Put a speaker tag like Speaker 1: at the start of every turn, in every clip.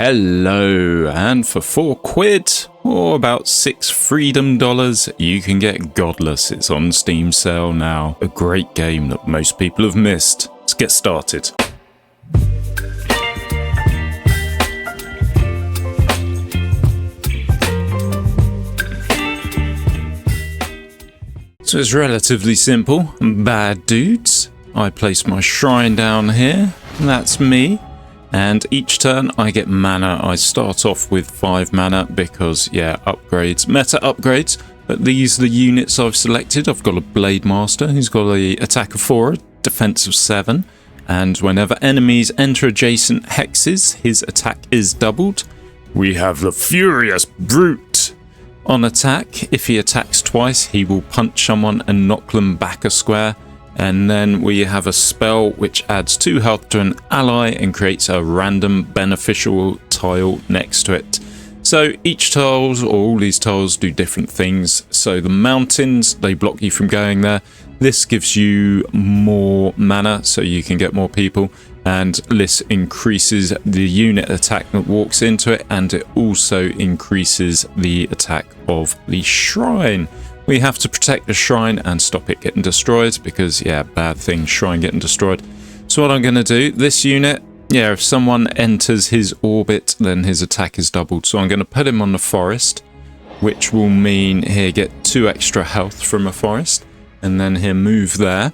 Speaker 1: Hello, and for £4 or about $6 freedom dollars, you can get Godless. It's on Steam sale now. A great game that most people have missed. Let's get started. So it's relatively simple. Bad dudes. I place my shrine down here. That's me. And each turn I get mana. I start off with 5 mana because, yeah, upgrades, meta upgrades. But these are the units I've selected. I've got a Blade Master who's got an attack of 4, a defense of 7. And whenever enemies enter adjacent hexes, his attack is doubled. We have the Furious Brute. On attack, if he attacks twice, he will punch someone and knock them back a square. And then we have a spell which adds 2 health to an ally and creates a random beneficial tile next to it. So each tiles, or all these tiles, do different things. So the mountains, they block you from going there. This gives you more mana so you can get more people. And this increases the unit attack that walks into it, and it also increases the attack of the shrine. We have to protect the shrine and stop it getting destroyed because, yeah, bad thing, shrine getting destroyed. So what I'm going to do, this unit, yeah, if someone enters his orbit, then his attack is doubled. So I'm going to put him on the forest, which will mean he'll get 2 extra health from a forest. And then he'll move there.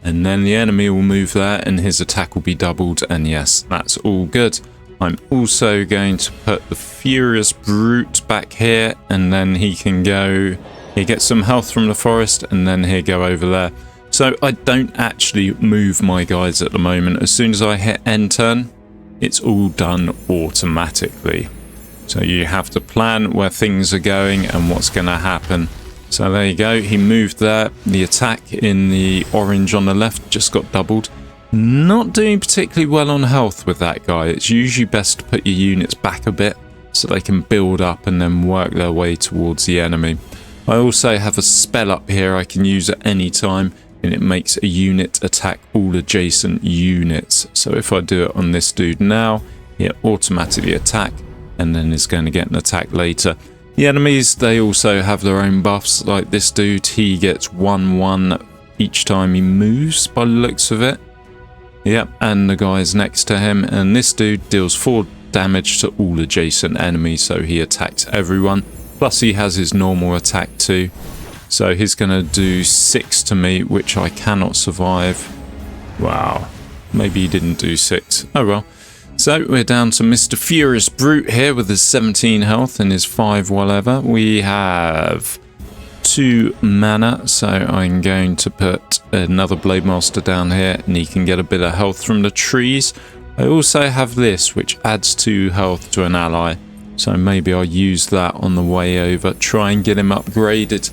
Speaker 1: And then the enemy will move there and his attack will be doubled. And yes, that's all good. I'm also going to put the Furious Brute back here, and then he can go... He gets some health from the forest, and then he'll go over there. So I don't actually move my guys at the moment. As soon as I hit end turn, it's all done automatically. So you have to plan where things are going and what's going to happen. So there you go. He moved there. The attack in the orange on the left just got doubled. Not doing particularly well on health with that guy. It's usually best to put your units back a bit so they can build up and then work their way towards the enemy. I also have a spell up here I can use at any time, and it makes a unit attack all adjacent units. So if I do it on this dude now, it automatically attack, and then is going to get an attack later. The enemies, they also have their own buffs, like this dude, he gets 1/1 each time he moves by the looks of it. Yep, and the guys next to him, and this dude deals 4 damage to all adjacent enemies, so he attacks everyone. Plus he has his normal attack too. So he's going to do 6 to me, which I cannot survive. Wow. Maybe he didn't do 6. Oh well. So we're down to Mr. Furious Brute here with his 17 health and his 5 whatever. We have 2 mana. So I'm going to put another Blade Master down here, and he can get a bit of health from the trees. I also have this, which adds 2 health to an ally. So maybe I'll use that on the way over, try and get him upgraded.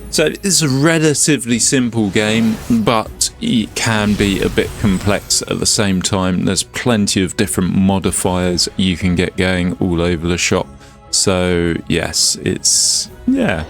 Speaker 1: So it's a relatively simple game, but it can be a bit complex at the same time. There's plenty of different modifiers you can get going all over the shop. So yes, it's, yeah,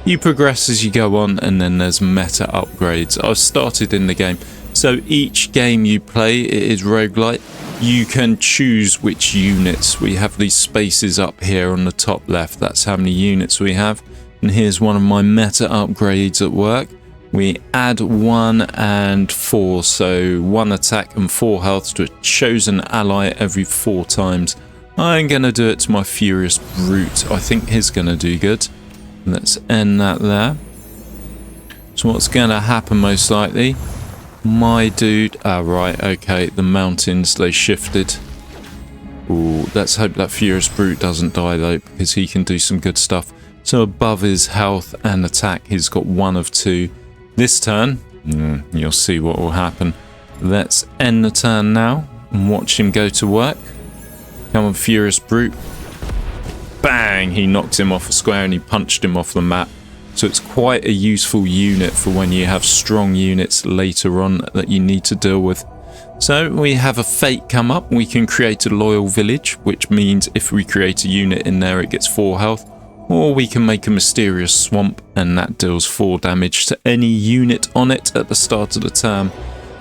Speaker 1: you progress as you go on, and then there's meta upgrades. I've started in the game. So each game you play, it is roguelite. You can choose which units. We have these spaces up here on the top left. That's how many units we have. And here's one of my meta upgrades at work. We add 1 and 4. So 1 attack and 4 health to a chosen ally every 4 times. I'm going to do it to my Furious Brute. I think he's going to do good. Let's end that there. So what's going to happen most likely? My dude, right, okay, the mountains, they shifted. Ooh, let's hope that Furious Brute doesn't die though, because he can do some good stuff. So above his health and attack, he's got 1 of 2. This turn, you'll see what will happen. Let's end the turn now and watch him go to work. Come on, Furious Brute. Bang! He knocked him off a square and he punched him off the map. So it's quite a useful unit for when you have strong units later on that you need to deal with. So we have a fate come up. We can create a loyal village, which means if we create a unit in there, it gets 4 health. Or we can make a mysterious swamp, and that deals 4 damage to any unit on it at the start of the turn.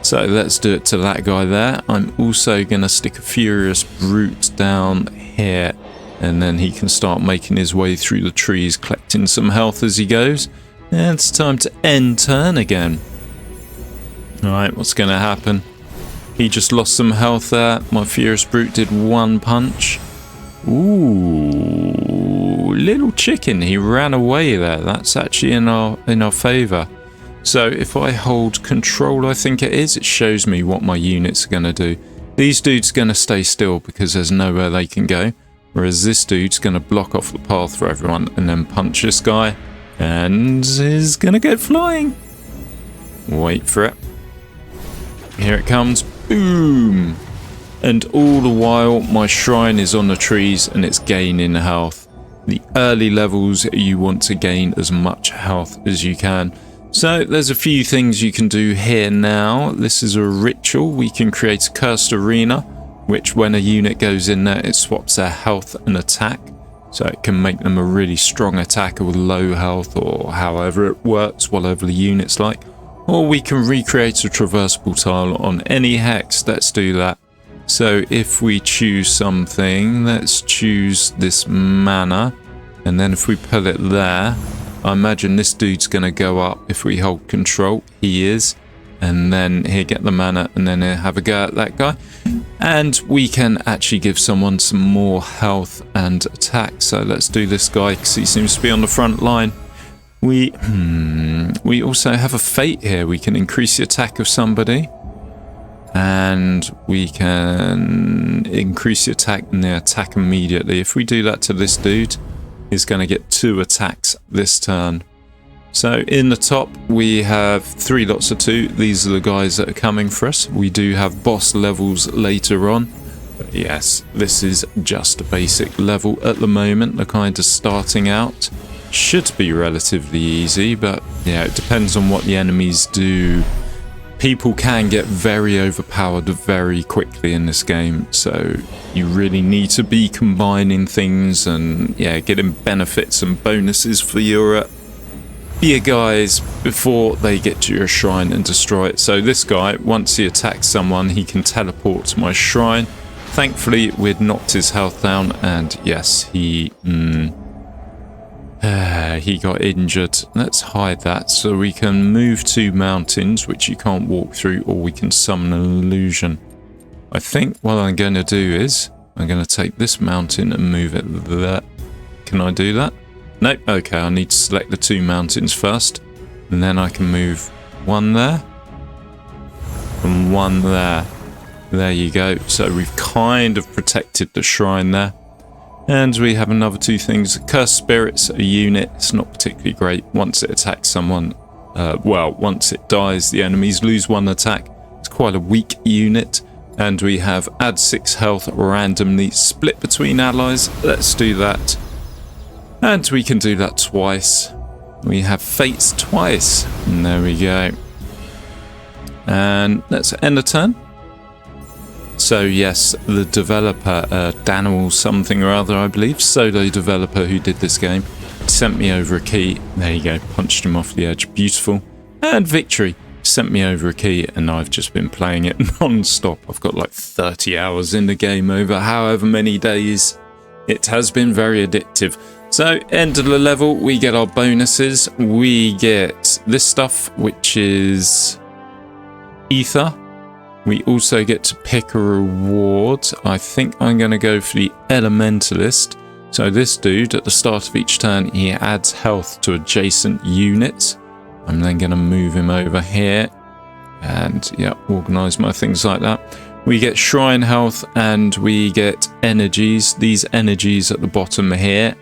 Speaker 1: So let's do it to that guy there. I'm also going to stick a Furious Brute down here. And then he can start making his way through the trees, collecting some health as he goes. And it's time to end turn again. Alright, what's going to happen? He just lost some health there. My Furious Brute did one punch. Ooh, little chicken. He ran away there. That's actually in our favour. So if I hold control, I think it is, it shows me what my units are going to do. These dudes are going to stay still because there's nowhere they can go. Whereas this dude's going to block off the path for everyone and then punch this guy. And is going to go flying. Wait for it. Here it comes. Boom. And all the while my shrine is on the trees and it's gaining health. The early levels you want to gain as much health as you can. So there's a few things you can do here now. This is a ritual. We can create a cursed arena, which when a unit goes in there, it swaps their health and attack. So it can make them a really strong attacker with low health, or however it works, whatever the unit's like. Or we can recreate a traversable tile on any hex. Let's do that. So if we choose something, let's choose this mana. And then if we put it there, I imagine this dude's going to go up if we hold control. He is. And then he'll get the mana and then he'll have a go at that guy. And we can actually give someone some more health and attack. So let's do this guy because he seems to be on the front line. We also have a fate here. We can increase the attack of somebody. And we can increase the attack and the attack immediately. If we do that to this dude, he's going to get 2 attacks this turn. So in the top we have 3 lots of 2. These are the guys that are coming for us. We do have boss levels later on. But yes, this is just a basic level at the moment. The kind of starting out should be relatively easy, but yeah, it depends on what the enemies do. People can get very overpowered very quickly in this game, so you really need to be combining things and yeah, getting benefits and bonuses for your guys before they get to your shrine and destroy it. So this guy, once he attacks someone, he can teleport to my shrine. Thankfully, we'd knocked his health down, and yes, he got injured. Let's hide that so we can move 2 mountains, which you can't walk through, or we can summon an illusion. I think what I'm going to do is I'm going to take this mountain and move it there. Can I do that? Nope. Okay, I need to select the 2 mountains first, and then I can move 1 there and 1 there. There you go. So we've kind of protected the shrine there. And we have another 2 things. Cursed Spirit's a unit. It's not particularly great. Once it attacks someone, once it dies, the enemies lose 1 attack. It's quite a weak unit. And we have add 6 health randomly split between allies. Let's do that. And we can do that twice. We have fates twice. And there we go. And let's end the turn. So yes, the developer, Daniel something or other, I believe, solo developer who did this game, sent me over a key. There you go, punched him off the edge. Beautiful. And victory. Sent me over a key, and I've just been playing it non-stop. I've got like 30 hours in the game over however many days. It has been very addictive. So, end of the level, we get our bonuses. We get this stuff, which is ether. We also get to pick a reward. I think I'm going to go for the Elementalist. So this dude, at the start of each turn, he adds health to adjacent units. I'm then going to move him over here and yeah, organize my things like that. We get shrine health and we get energies. These energies at the bottom here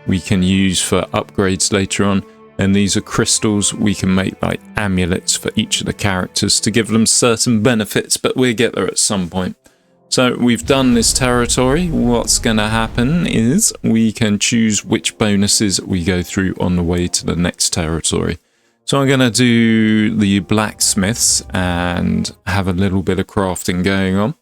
Speaker 1: we can use for upgrades later on. And these are crystals. We can make like amulets for each of the characters to give them certain benefits, but we'll get there at some point. So we've done this territory. What's going to happen is we can choose which bonuses we go through on the way to the next territory. So I'm going to do the blacksmiths and have a little bit of crafting going on.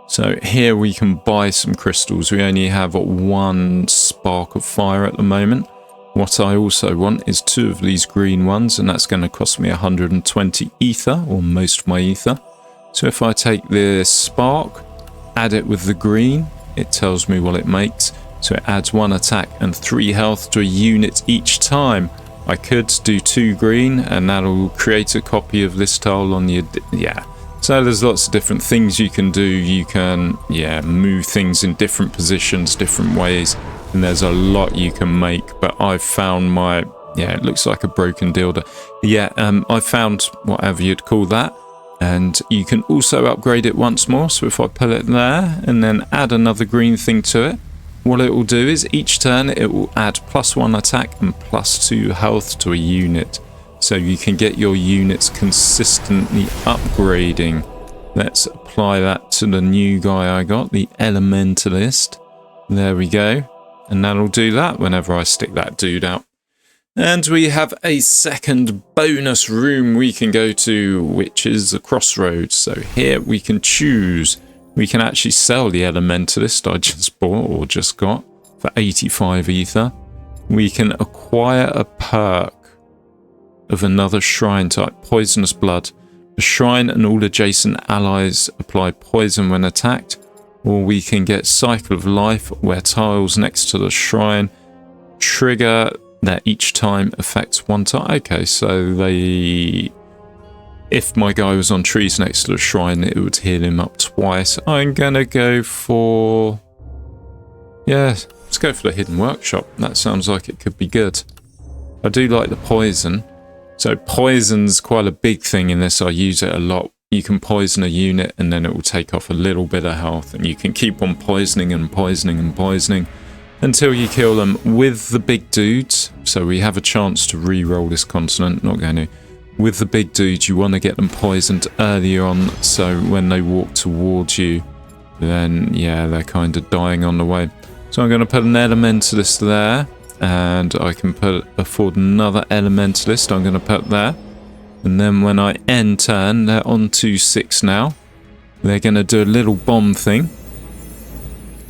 Speaker 1: So here we can buy some crystals. We only have 1 spark of fire at the moment. What I also want is 2 of these green ones, and that's going to cost me 120 ether, or most of my ether. So if I take this spark, add it with the green, it tells me what it makes. So it adds 1 attack and 3 health to a unit each time. I could do 2 green, and that'll create a copy of this tile on the... yeah. So there's lots of different things you can do. You can, move things in different positions, different ways. And there's a lot you can make. But I've found my... yeah, it looks like a broken dildo. Yeah, I found whatever you'd call that. And you can also upgrade it once more. So if I put it there and then add another green thing to it, what it will do is each turn it will add +1 attack and +2 health to a unit. So you can get your units consistently upgrading. Let's apply that to the new guy I got, the Elementalist. There we go. And that'll do that whenever I stick that dude out. And we have a second bonus room we can go to, which is the Crossroads. So here we can choose. We can actually sell the Elementalist I just bought or just got for 85 ether. We can acquire a perk of another shrine type, Poisonous Blood. The shrine and all adjacent allies apply poison when attacked. Or we can get Cycle of Life, where tiles next to the shrine trigger that each time affects 1 tile. Okay, so they... if my guy was on trees next to the shrine, it would heal him up twice. I'm gonna go for... yeah, let's go for the Hidden Workshop. That sounds like it could be good. I do like the poison. So poison's quite a big thing in this. I use it a lot. You can poison a unit and then it will take off a little bit of health. And you can keep on poisoning and poisoning and poisoning until you kill them with the big dudes. So we have a chance to re-roll this continent. Not going to. With the big dudes, you want to get them poisoned earlier on. So when they walk towards you, then yeah, they're kind of dying on the way. So I'm going to put an Elementalist there. And I can afford another Elementalist. I'm going to put there. And then when I end turn, they're on 2-6 now. They're going to do a little bomb thing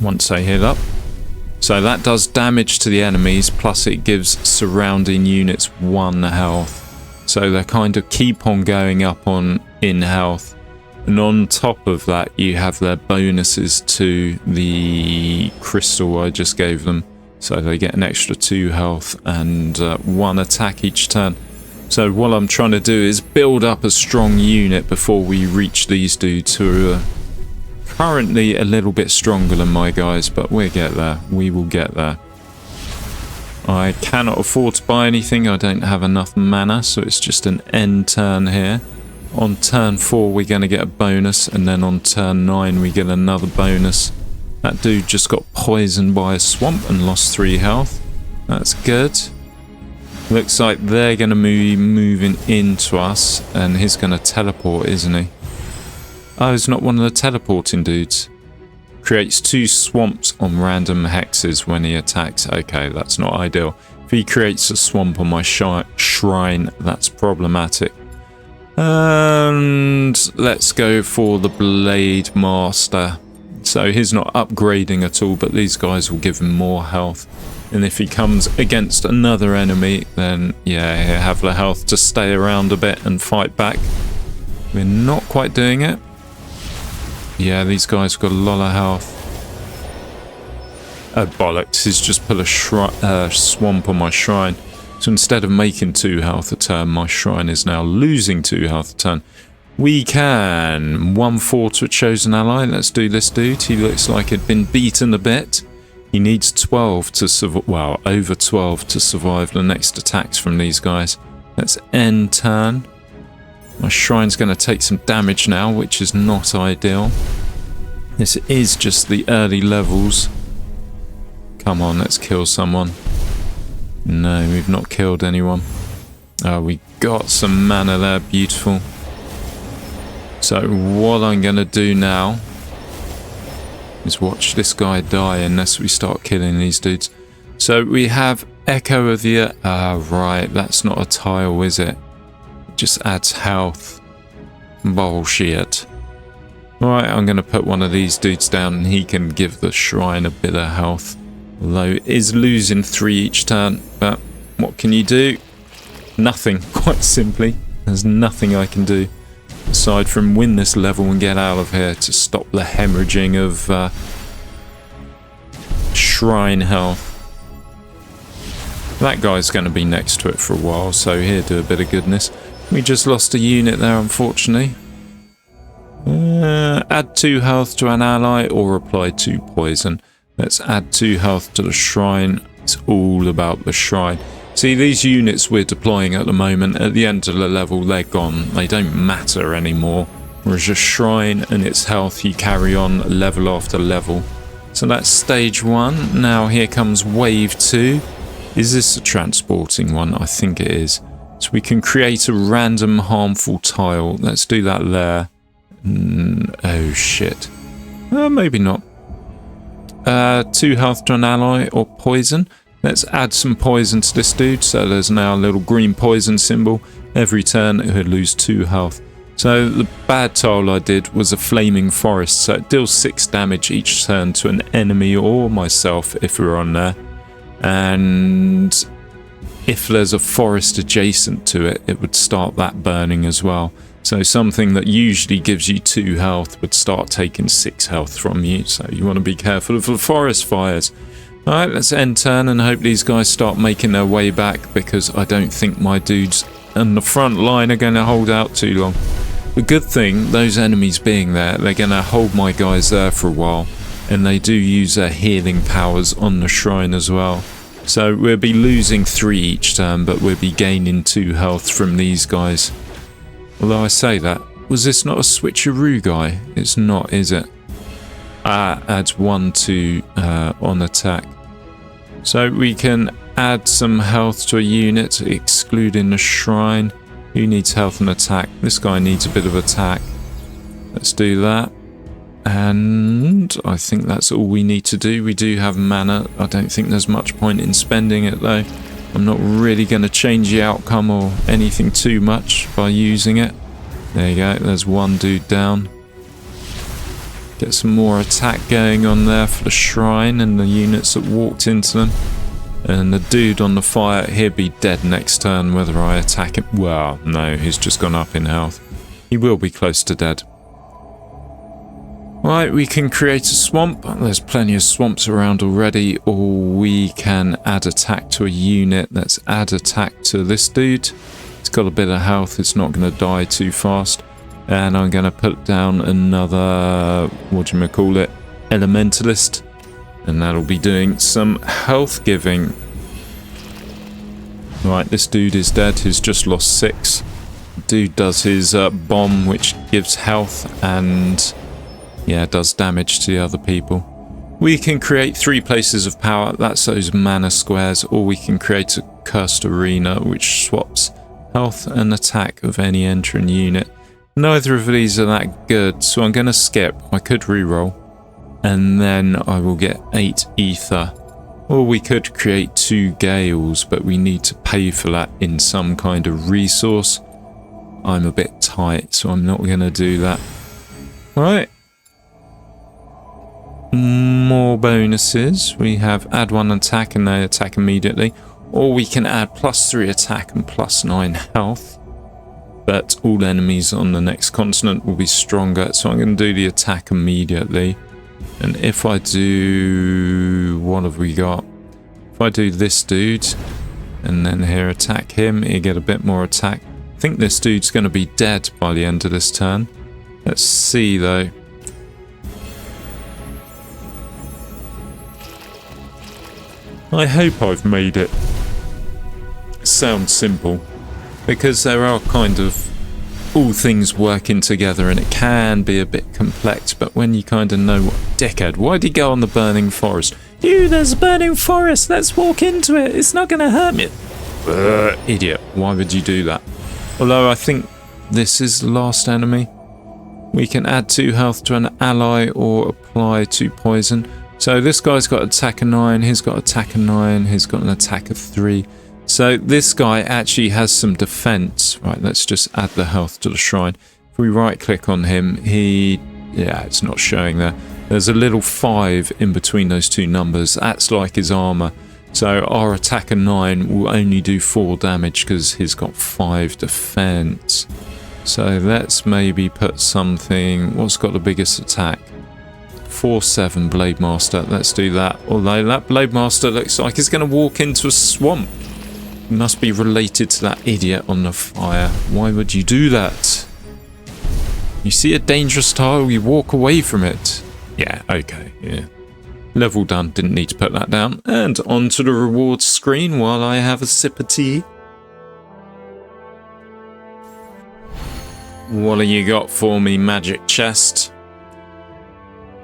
Speaker 1: once they hit up. So that does damage to the enemies, plus it gives surrounding units 1 health. So they kind of keep on going up in health. And on top of that, you have their bonuses to the crystal I just gave them. So they get an extra 2 health and 1 attack each turn. So what I'm trying to do is build up a strong unit before we reach these dudes who are currently a little bit stronger than my guys, but we'll get there. We will get there. I cannot afford to buy anything. I don't have enough mana, so it's just an end turn here. On turn 4 we're going to get a bonus, and then on turn 9 we get another bonus. That dude just got poisoned by a swamp and lost 3 health. That's good. Looks like they're going to be moving into us, and he's going to teleport, isn't he? Oh, he's not one of the teleporting dudes. Creates 2 swamps on random hexes when he attacks. Okay, that's not ideal. If he creates a swamp on my shrine, that's problematic. And let's go for the Blade Master. So he's not upgrading at all, but these guys will give him more health. And if he comes against another enemy, then yeah, he'll have the health to stay around a bit and fight back. We're not quite doing it. Yeah, these guys have got a lot of health. Oh, bollocks. He's just put a swamp on my shrine. So instead of making 2 health a turn, my shrine is now losing 2 health a turn. We can 1-4 to a chosen ally. Let's do this dude. He looks like he'd been beaten a bit. He needs 12 to survive, well, over 12 to survive the next attacks from these guys. Let's end turn. My shrine's going to take some damage now, which is not ideal. This is just the early levels. Come on, let's kill someone. No, we've not killed anyone. Oh, we got some mana there. Beautiful. So what I'm going to do now is watch this guy die unless we start killing these dudes. So we have Echo of the Earth. Right, that's not a tile, is it? It just adds health. Bullshit. Right, I'm going to put one of these dudes down and he can give the shrine a bit of health. Although it is losing 3 each turn, but What can you do? Nothing, quite simply. There's nothing I can do aside from win this level and get out of here to stop the hemorrhaging of shrine health. That guy's going to be next to it for a while, so here, do a bit of goodness. We just lost a unit there, unfortunately. Add 2 health to an ally or apply 2 poison. Let's add 2 health to the shrine. It's all about the shrine. See, these units we're deploying at the moment, at the end of the level, they're gone. They don't matter anymore. Whereas a shrine and its health, you carry on level after level. So that's stage 1. Now here comes wave 2. Is this a transporting one? I think it is. So we can create a random harmful tile. Let's do that there. Oh shit. Maybe not. 2 health to an ally or poison. Let's add some poison to this dude. So there's now a little green poison symbol. Every turn it would lose 2 health. So the bad tile I did was a flaming forest. So it deals 6 damage each turn to an enemy or myself if we're on there. And if there's a forest adjacent to it, it would start that burning as well. So something that usually gives you 2 health would start taking 6 health from you. So you want to be careful of the forest fires. Alright, let's end turn and hope these guys start making their way back, because I don't think my dudes on the front line are going to hold out too long. The good thing, those enemies being there, they're going to hold my guys there for a while. And they do use their healing powers on the shrine as well. So we'll be losing 3 each turn, but we'll be gaining 2 health from these guys. Although I say that, was this not a switcheroo guy? It's not, is it? Adds 1 to on attack. So we can add some health to a unit, excluding the shrine. Who needs health and attack? This guy needs a bit of attack. Let's do that. And I think that's all we need to do. We do have mana. I don't think there's much point in spending it though. I'm not really going to change the outcome or anything too much by using it. There you go. There's 1 dude down. Get some more attack going on there for the shrine and the units that walked into them. And the dude on the fire, he'll be dead next turn whether I attack him. Well, no, he's just gone up in health. He will be close to dead. Right, we can create a swamp. There's plenty of swamps around already. Or we can add attack to a unit. Let's add attack to this dude. It's got a bit of health. It's not going to die too fast. And I'm going to put down another, elementalist. And that'll be doing some health giving. Right, this dude is dead. He's just lost 6. Dude does his bomb, which gives health and... yeah, does damage to the other people. We can create 3 places of power. That's those mana squares. Or we can create a cursed arena, which swaps health and attack of any entering unit. Neither of these are that good, so I'm going to skip. I could reroll. And then I will get 8 ether. Or we could create 2 gales, but we need to pay for that in some kind of resource. I'm a bit tight, so I'm not going to do that. Right. More bonuses. We have add 1 attack and they attack immediately. Or we can add +3 attack and +9 health. But all enemies on the next continent will be stronger. So I'm going to do the attack immediately. And if I do... what have we got? If I do this dude and then here attack him, you get a bit more attack. I think this dude's going to be dead by the end of this turn. Let's see though. I hope I've made it sound simple, because there are kind of all things working together and it can be a bit complex, but when you kind of know what... Dickhead, why'd he go on the burning forest? There's a burning forest, let's walk into it, it's not going to hurt me. Idiot, why would you do that? Although I think this is the last enemy. We can add 2 health to an ally or apply 2 poison. So this guy's got attack of 9, he's got attack of 9, he's got an attack of 3. So this guy actually has some defense. Right, let's just add the health to the shrine. If we right click on him, yeah, it's not showing there. There's a little 5 in between those 2 numbers. That's like his armor. So our attacker 9 will only do 4 damage because he's got 5 defense. So let's maybe put something... What's got the biggest attack? 4-7 Blade Master. Let's do that. Although that Blade Master looks like he's going to walk into a swamp. He must be related to that idiot on the fire. Why would you do that? You see a dangerous tile, you walk away from it. Yeah, okay, yeah. Level done. Didn't need to put that down. And onto the rewards screen while I have a sip of tea. What have you got for me, magic chest?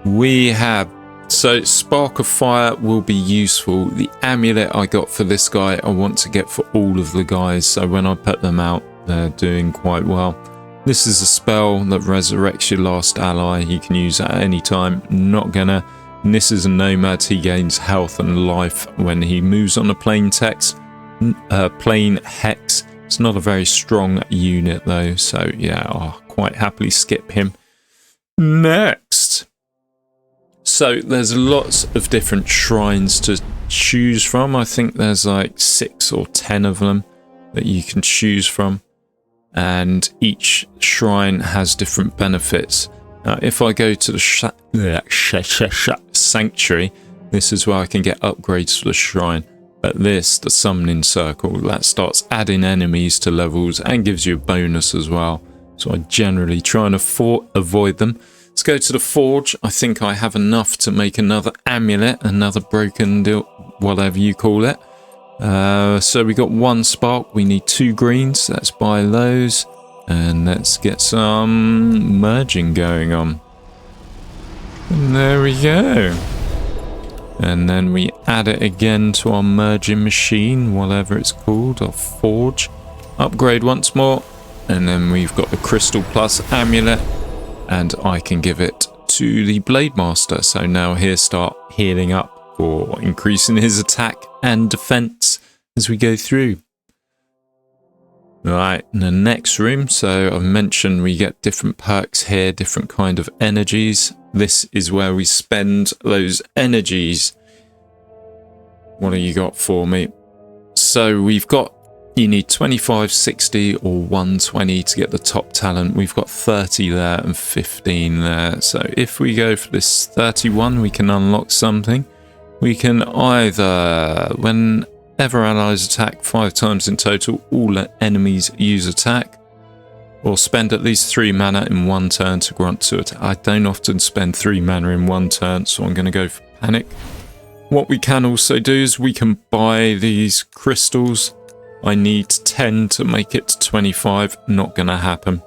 Speaker 1: We have... So, Spark of Fire will be useful. The amulet I got for this guy, I want to get for all of the guys. So when I put them out, they're doing quite well. This is a spell that resurrects your last ally. You can use it at any time. Not gonna. And this is a nomad. He gains health and life when he moves on a plane hex. It's not a very strong unit though, so yeah, I'll quite happily skip him. Next. So there's lots of different shrines to choose from. I think there's like 6 or 10 of them that you can choose from. And each shrine has different benefits. Now, if I go to the sanctuary, this is where I can get upgrades for the shrine. But this, the summoning circle, that starts adding enemies to levels and gives you a bonus as well. So I generally try and avoid them. Let's go to the forge. I think I have enough to make another amulet, another broken deal, whatever you call it. So we got 1 spark. We need 2 greens. Let's buy those. And let's get some merging going on. And there we go. And then we add it again to our merging machine, whatever it's called, our forge. Upgrade once more. And then we've got the Crystal Plus amulet. And I can give it to the Blade Master. So now he'll start healing up or increasing his attack and defense as we go through. Right, in the next room, so I've mentioned we get different perks here, different kind of energies. This is where we spend those energies. What have you got for me? So we've got, you need 25, 60 or 120 to get the top talent. We've got 30 there and 15 there. So if we go for this 31, we can unlock something. We can either, whenever allies attack 5 times in total, all enemies use attack, or spend at least 3 mana in 1 turn to grant 2 attack. I don't often spend 3 mana in 1 turn, so I'm going to go for Panic. What we can also do is we can buy these crystals. I need 10 to make it to 25, not going to happen.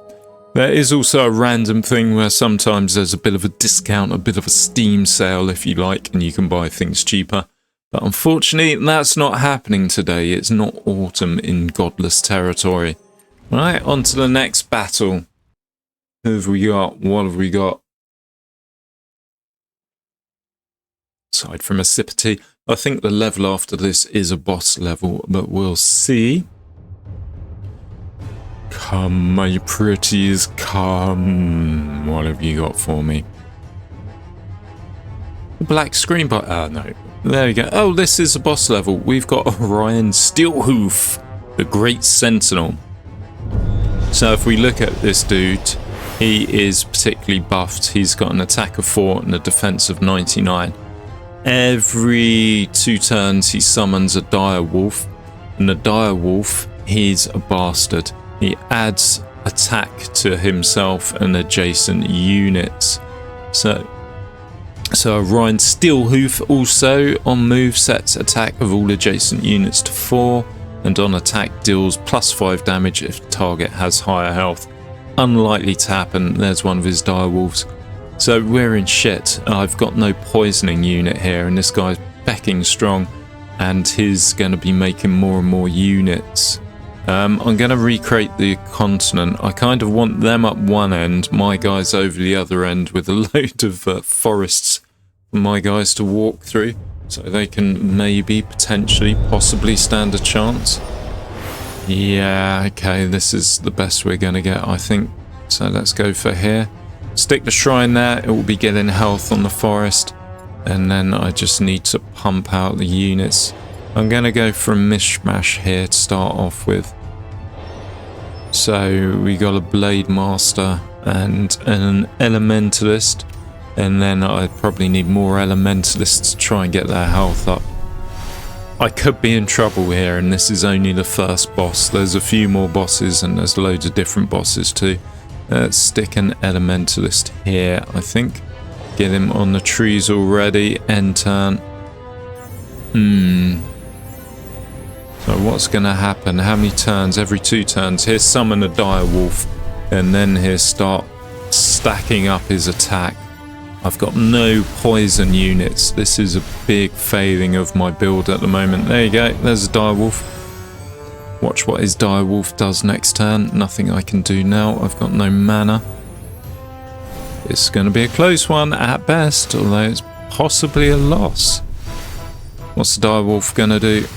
Speaker 1: There is also a random thing where sometimes there's a bit of a discount, a bit of a Steam sale if you like, and you can buy things cheaper. But unfortunately, that's not happening today. It's not autumn in Godless territory. Right, on to the next battle. Who have we got? What have we got? Aside from a sip of tea, I think the level after this is a boss level, but we'll see. Come, my pretties, come. What have you got for me? Black screen, but no. There we go. Oh, this is a boss level. We've got Orion Steelhoof, the Great Sentinel. So if we look at this dude, he is particularly buffed. He's got an attack of 4 and a defense of 99. Every 2 turns he summons a dire wolf, and the dire wolf, he's a bastard. He adds attack to himself and adjacent units. So Orion Steelhoof also on move sets attack of all adjacent units to 4, and on attack deals +5 damage if the target has higher health. Unlikely to happen. There's one of his dire wolves. So we're in shit. I've got no poisoning unit here, and this guy's becking strong, and he's going to be making more and more units. I'm going to recreate the continent. I kind of want them up one end, my guys over the other end, with a load of forests for my guys to walk through, so they can maybe, potentially, possibly stand a chance. Yeah, okay, this is the best we're going to get, I think. So let's go for here. Stick the shrine there, it will be getting health on the forest, and then I just need to pump out the units. I'm going to go for a mishmash here to start off with. So we got a Blade Master and an Elementalist. And then I probably need more Elementalists to try and get their health up. I could be in trouble here, and this is only the first boss. There's a few more bosses, and there's loads of different bosses too. Let's stick an Elementalist here, I think. Get him on the trees already. End turn. So what's going to happen? How many turns? Every 2 turns. Here summon a direwolf, and then here start stacking up his attack. I've got no poison units. This is a big failing of my build at the moment. There you go. There's a direwolf. Watch what his direwolf does next turn. Nothing I can do now. I've got no mana. It's going to be a close one at best, although it's possibly a loss. What's the direwolf going to do?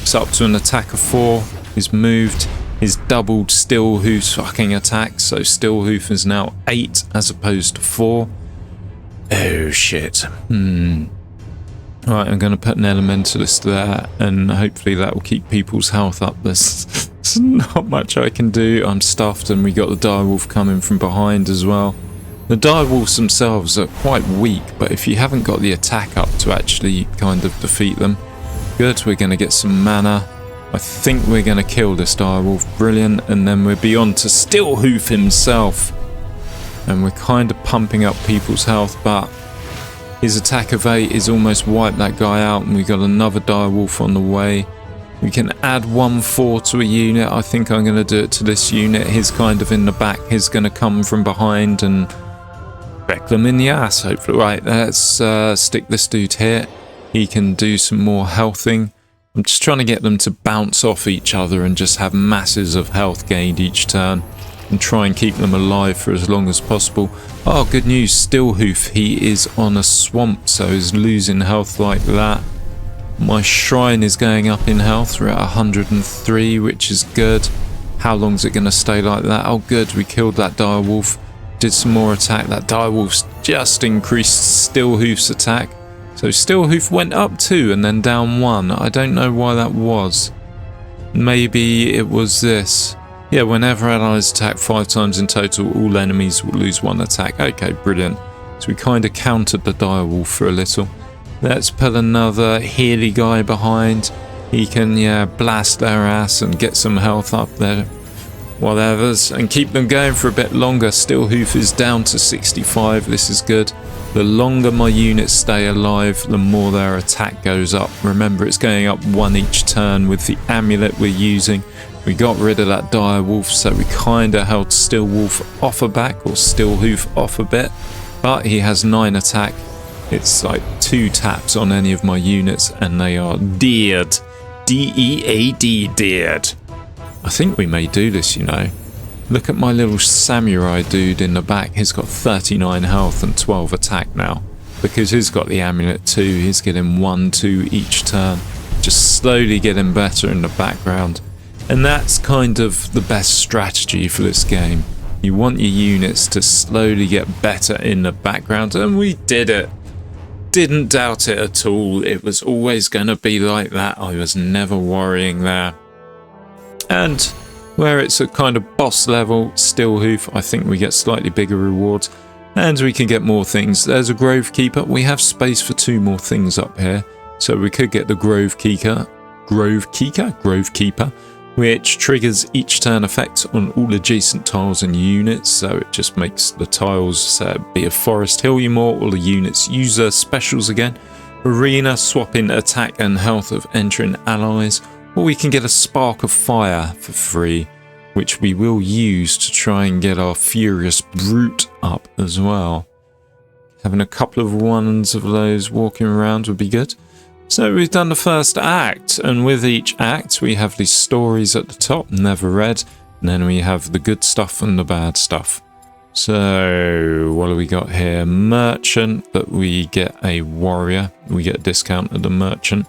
Speaker 1: It's up to an attack of 4. He's moved. He's doubled Stillhoof's fucking attack, so Stillhoof is now 8 as opposed to 4. Oh shit. Right, I'm going to put an Elementalist there, and hopefully that will keep people's health up. There's not much I can do. I'm stuffed, and we got the direwolf coming from behind as well. The direwolves themselves are quite weak, but if you haven't got the attack up to actually kind of defeat them. Good, we're going to get some mana. I think we're going to kill this direwolf. Brilliant. And then we're beyond to Stillhoof himself. And we're kind of pumping up people's health, but his attack of 8 is almost wiped that guy out, and we got another direwolf on the way. We can add 1/4 to a unit. I think I'm going to do it to this unit. He's kind of in the back. He's going to come from behind and wreck them in the ass, hopefully. Right, let's stick this dude here. He can do some more healthing. I'm just trying to get them to bounce off each other and just have masses of health gained each turn and try and keep them alive for as long as possible. Oh, good news, Stillhoof, he is on a swamp, so he's losing health like that. My shrine is going up in health. We're at 103, which is good. How long is it going to stay like that? Oh, good, we killed that direwolf. Did some more attack. That direwolf's just increased Stillhoof's attack. So Stillhoof went up 2 and then down 1. I don't know why that was. Maybe it was this. Yeah, whenever allies attack 5 times in total, all enemies will lose 1 attack. Okay, brilliant. So we kind of countered the direwolf for a little. Let's put another Healy guy behind. He can, yeah, blast their ass and get some health up there. Whatever's. And keep them going for a bit longer. Stillhoof is down to 65. This is good. The longer my units stay alive, the more their attack goes up. Remember, it's going up 1 each turn with the amulet we're using. We got rid of that direwolf, so we kind of held Stillwolf off a back, or Stillhoof off a bit. But he has 9 attack. It's like 2 taps on any of my units, and they are dead. D-E-A-D, dead. I think we may do this, you know. Look at my little samurai dude in the back. He's got 39 health and 12 attack now. Because he's got the amulet too. He's getting 1, 2 each turn. Just slowly getting better in the background. And that's kind of the best strategy for this game. You want your units to slowly get better in the background. And we did it. Didn't doubt it at all. It was always going to be like that. I was never worrying there. And where it's a kind of boss level, Stillhoof, I think we get slightly bigger rewards. And we can get more things. There's a Grove Keeper. We have space for 2 more things up here. So we could get the Grove Keeper, which triggers each turn effects on all adjacent tiles and units. So it just makes the tiles be a forest heal you more. All the units use their specials again. Arena, swapping attack and health of entering allies. Or we can get a Spark of Fire for free, which we will use to try and get our Furious Brute up as well. Having a couple of ones of those walking around would be good. So we've done the first act, and with each act we have these stories at the top, never read, and then we have the good stuff and the bad stuff. So what do we got here? Merchant, but we get a warrior. We get a discount at the merchant.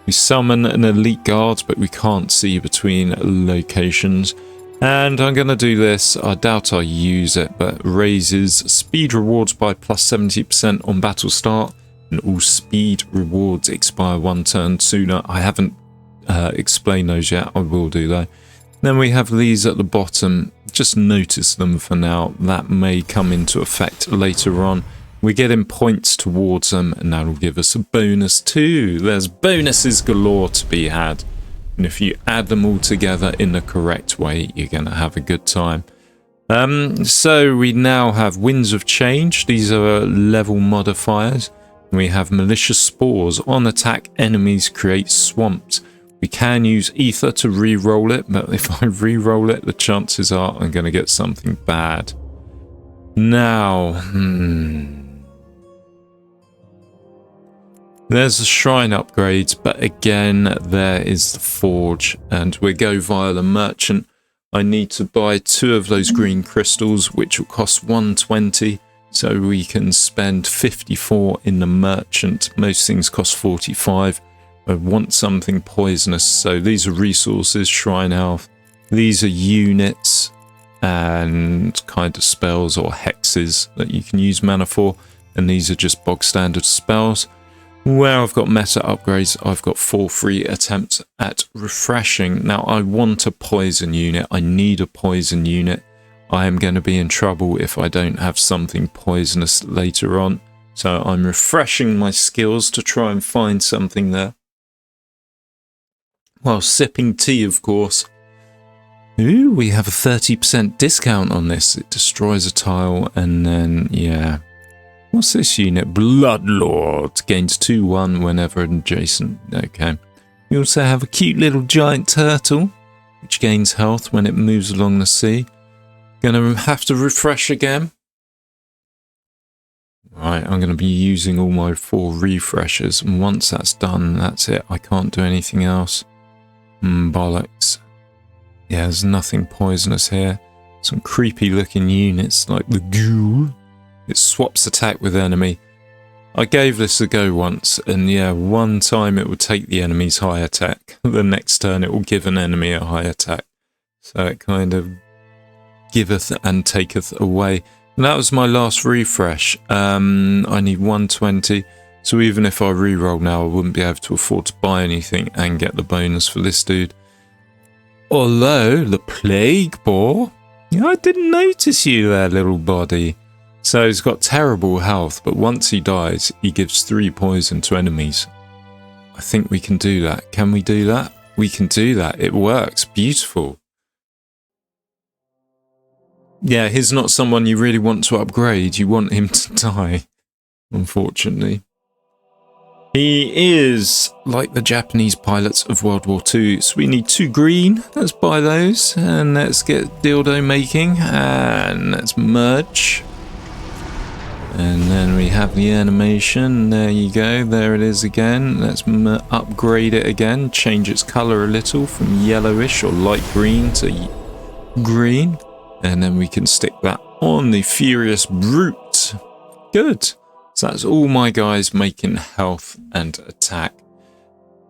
Speaker 1: We summon an elite guard, but we can't see between locations. And I'm going to do this. I doubt I use it, but raises speed rewards by plus 70% on battle start. and all speed rewards expire 1 turn sooner. I haven't explained those yet. I will do though. Then we have these at the bottom. Just notice them for now. That may come into effect later on. We're getting points towards them, and that'll give us a bonus too. There's bonuses galore to be had. And if you add them all together in the correct way, you're going to have a good time. So we now have Winds of Change. These are level modifiers. We have Malicious Spores. On attack, enemies create swamped. We can use Ether to re-roll it, but if I re-roll it, the chances are I'm going to get something bad. Now, there's the shrine upgrades, but again, there is the forge, and we go via the merchant. I need to buy 2 of those green crystals, which will cost 120, so we can spend 54 in the merchant. Most things cost 45. I want something poisonous, so these are resources, shrine health. These are units and kind of spells or hexes that you can use mana for, and these are just bog standard spells. Where I've got meta upgrades, I've got 4 free attempts at refreshing. Now I want a poison unit. I need a poison unit. I am going to be in trouble if I don't have something poisonous later on. So I'm refreshing my skills to try and find something there. While sipping tea, of course. Ooh, we have a 30% discount on this. It destroys a tile and then, yeah. What's this unit? Bloodlord. Gains 2/1 whenever adjacent. Okay. We also have a cute little giant turtle, which gains health when it moves along the sea. Gonna have to refresh again. Right, I'm gonna be using all my 4 refreshers, and once that's done, that's it. I can't do anything else. Bollocks. Yeah, there's nothing poisonous here. Some creepy looking units like the ghoul. It swaps attack with enemy. I gave this a go once, and yeah, one time it would take the enemy's high attack. The next turn it will give an enemy a high attack. So it kind of giveth and taketh away. And that was my last refresh. I need 120. So even if I reroll now, I wouldn't be able to afford to buy anything and get the bonus for this dude. Although, the Plague Boar, I didn't notice you there, little body. So he's got terrible health, but once he dies, he gives 3 poison to enemies. I think we can do that. Can we do that? We can do that. It works. Beautiful. Yeah, he's not someone you really want to upgrade. You want him to die, unfortunately. He is like the Japanese pilots of World War II. So we need 2 green. Let's buy those. And let's get dildo making. And let's merge. And then we have the animation. There you go. There it is again. Let's upgrade it again. Change its color a little from yellowish or light green to green. And then we can stick that on the Furious Brute. Good. So that's all my guys making health and attack.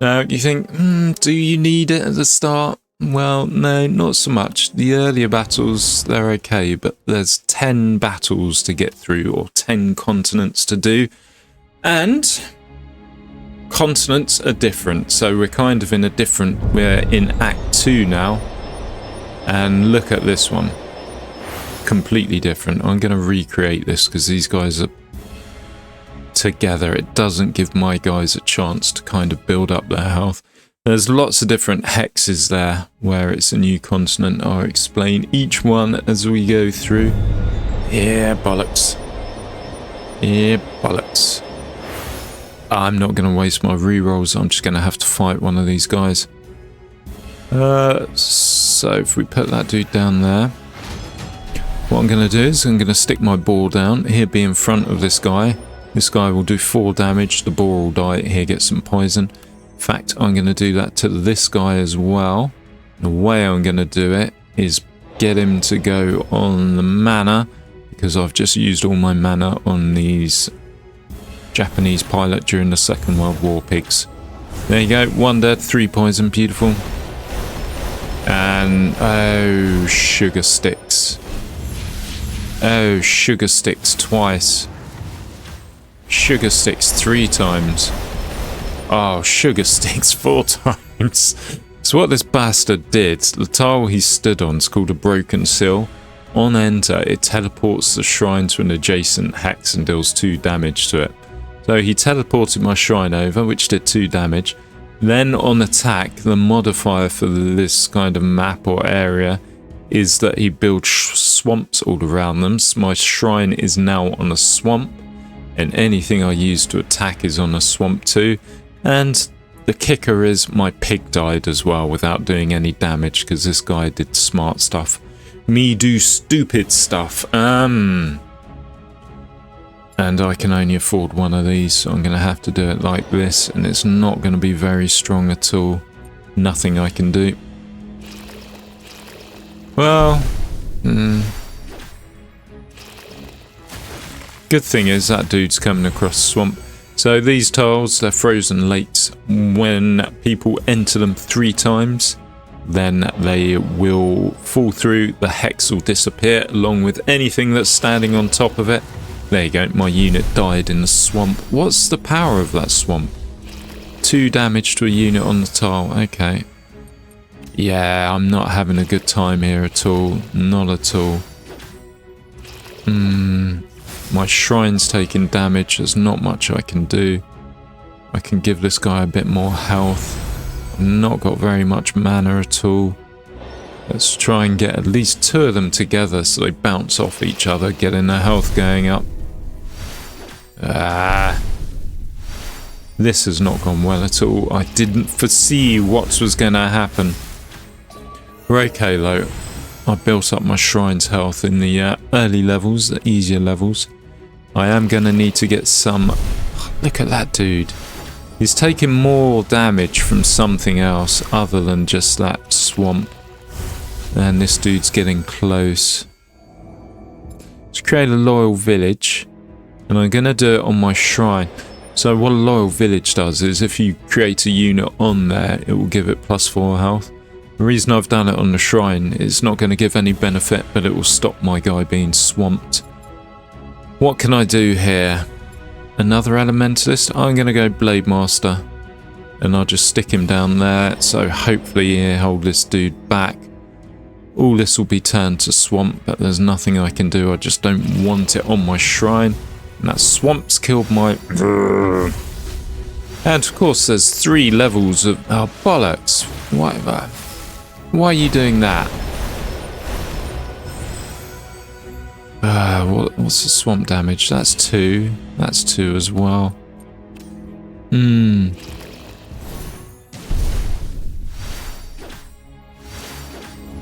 Speaker 1: Now, you think, do you need it at the start? Well, no, not so much. The earlier battles, they're okay, but there's 10 battles to get through, or 10 continents to do. And continents are different, so we're kind of in a different... We're in Act 2 now. And look at this one. Completely different. I'm going to recreate this because these guys are together. It doesn't give my guys a chance to kind of build up their health. There's lots of different hexes there where it's a new continent. I'll explain each one as we go through. Yeah, bollocks. Yeah, bollocks. I'm not going to waste my rerolls. I'm just going to have to fight one of these guys. So if we put that dude down there, what I'm going to do is I'm going to stick my ball down. He'll be in front of this guy. This guy will do 4 damage. The ball will die. He'll get some poison. In fact, I'm going to do that to this guy as well. The way I'm going to do it is get him to go on the mana, because I've just used all my mana on these Japanese pilot during the Second World War pigs. There you go. 1 dead, 3 poison. Beautiful. And oh, sugar sticks. Oh, sugar sticks twice. sugar sticks 3 times. Oh, sugar sticks 4 times. So what this bastard did, the tile he stood on is called a broken sill. On enter, it teleports the shrine to an adjacent hex and deals 2 damage to it. So he teleported my shrine over, which did 2 damage. Then on attack, the modifier for this kind of map or area is that he builds swamps all around them. So my shrine is now on a swamp, and anything I use to attack is on a swamp too. And the kicker is my pig died as well without doing any damage because this guy did smart stuff. Me do stupid stuff. And I can only afford one of these, so I'm going to have to do it like this, and it's not going to be very strong at all. Nothing I can do. Well, good thing is that dude's coming across the swamp. So these tiles, they're frozen lakes. When people enter them 3 times, then they will fall through, the hex will disappear along with anything that's standing on top of it. There you go, my unit died in the swamp. What's the power of that swamp? 2 damage to a unit on the tile, okay. Yeah, I'm not having a good time here at all, not at all. My shrine's taking damage, there's not much I can do. I can give this guy a bit more health. I've not got very much mana at all. Let's try and get at least 2 of them together so they bounce off each other, getting their health going up. This has not gone well at all. I didn't foresee what was going to happen. Okay, though. I built up my shrine's health in the early levels, the easier levels. I am going to need to get some... Look at that dude. He's taking more damage from something else other than just that swamp. And this dude's getting close. Let's create a loyal village. And I'm going to do it on my shrine. So what a loyal village does is if you create a unit on there, it will give it +4 health. The reason I've done it on the shrine is not going to give any benefit, but it will stop my guy being swamped. What can I do here? Another elementalist? I'm going to go Blade Master. And I'll just stick him down there. So hopefully he'll hold this dude back. All this will be turned to swamp, but there's nothing I can do. I just don't want it on my shrine. And that swamp's killed my... And of course there's 3 levels of... Oh, bollocks. Why are you doing that? What's the swamp damage? That's 2. That's 2 as well.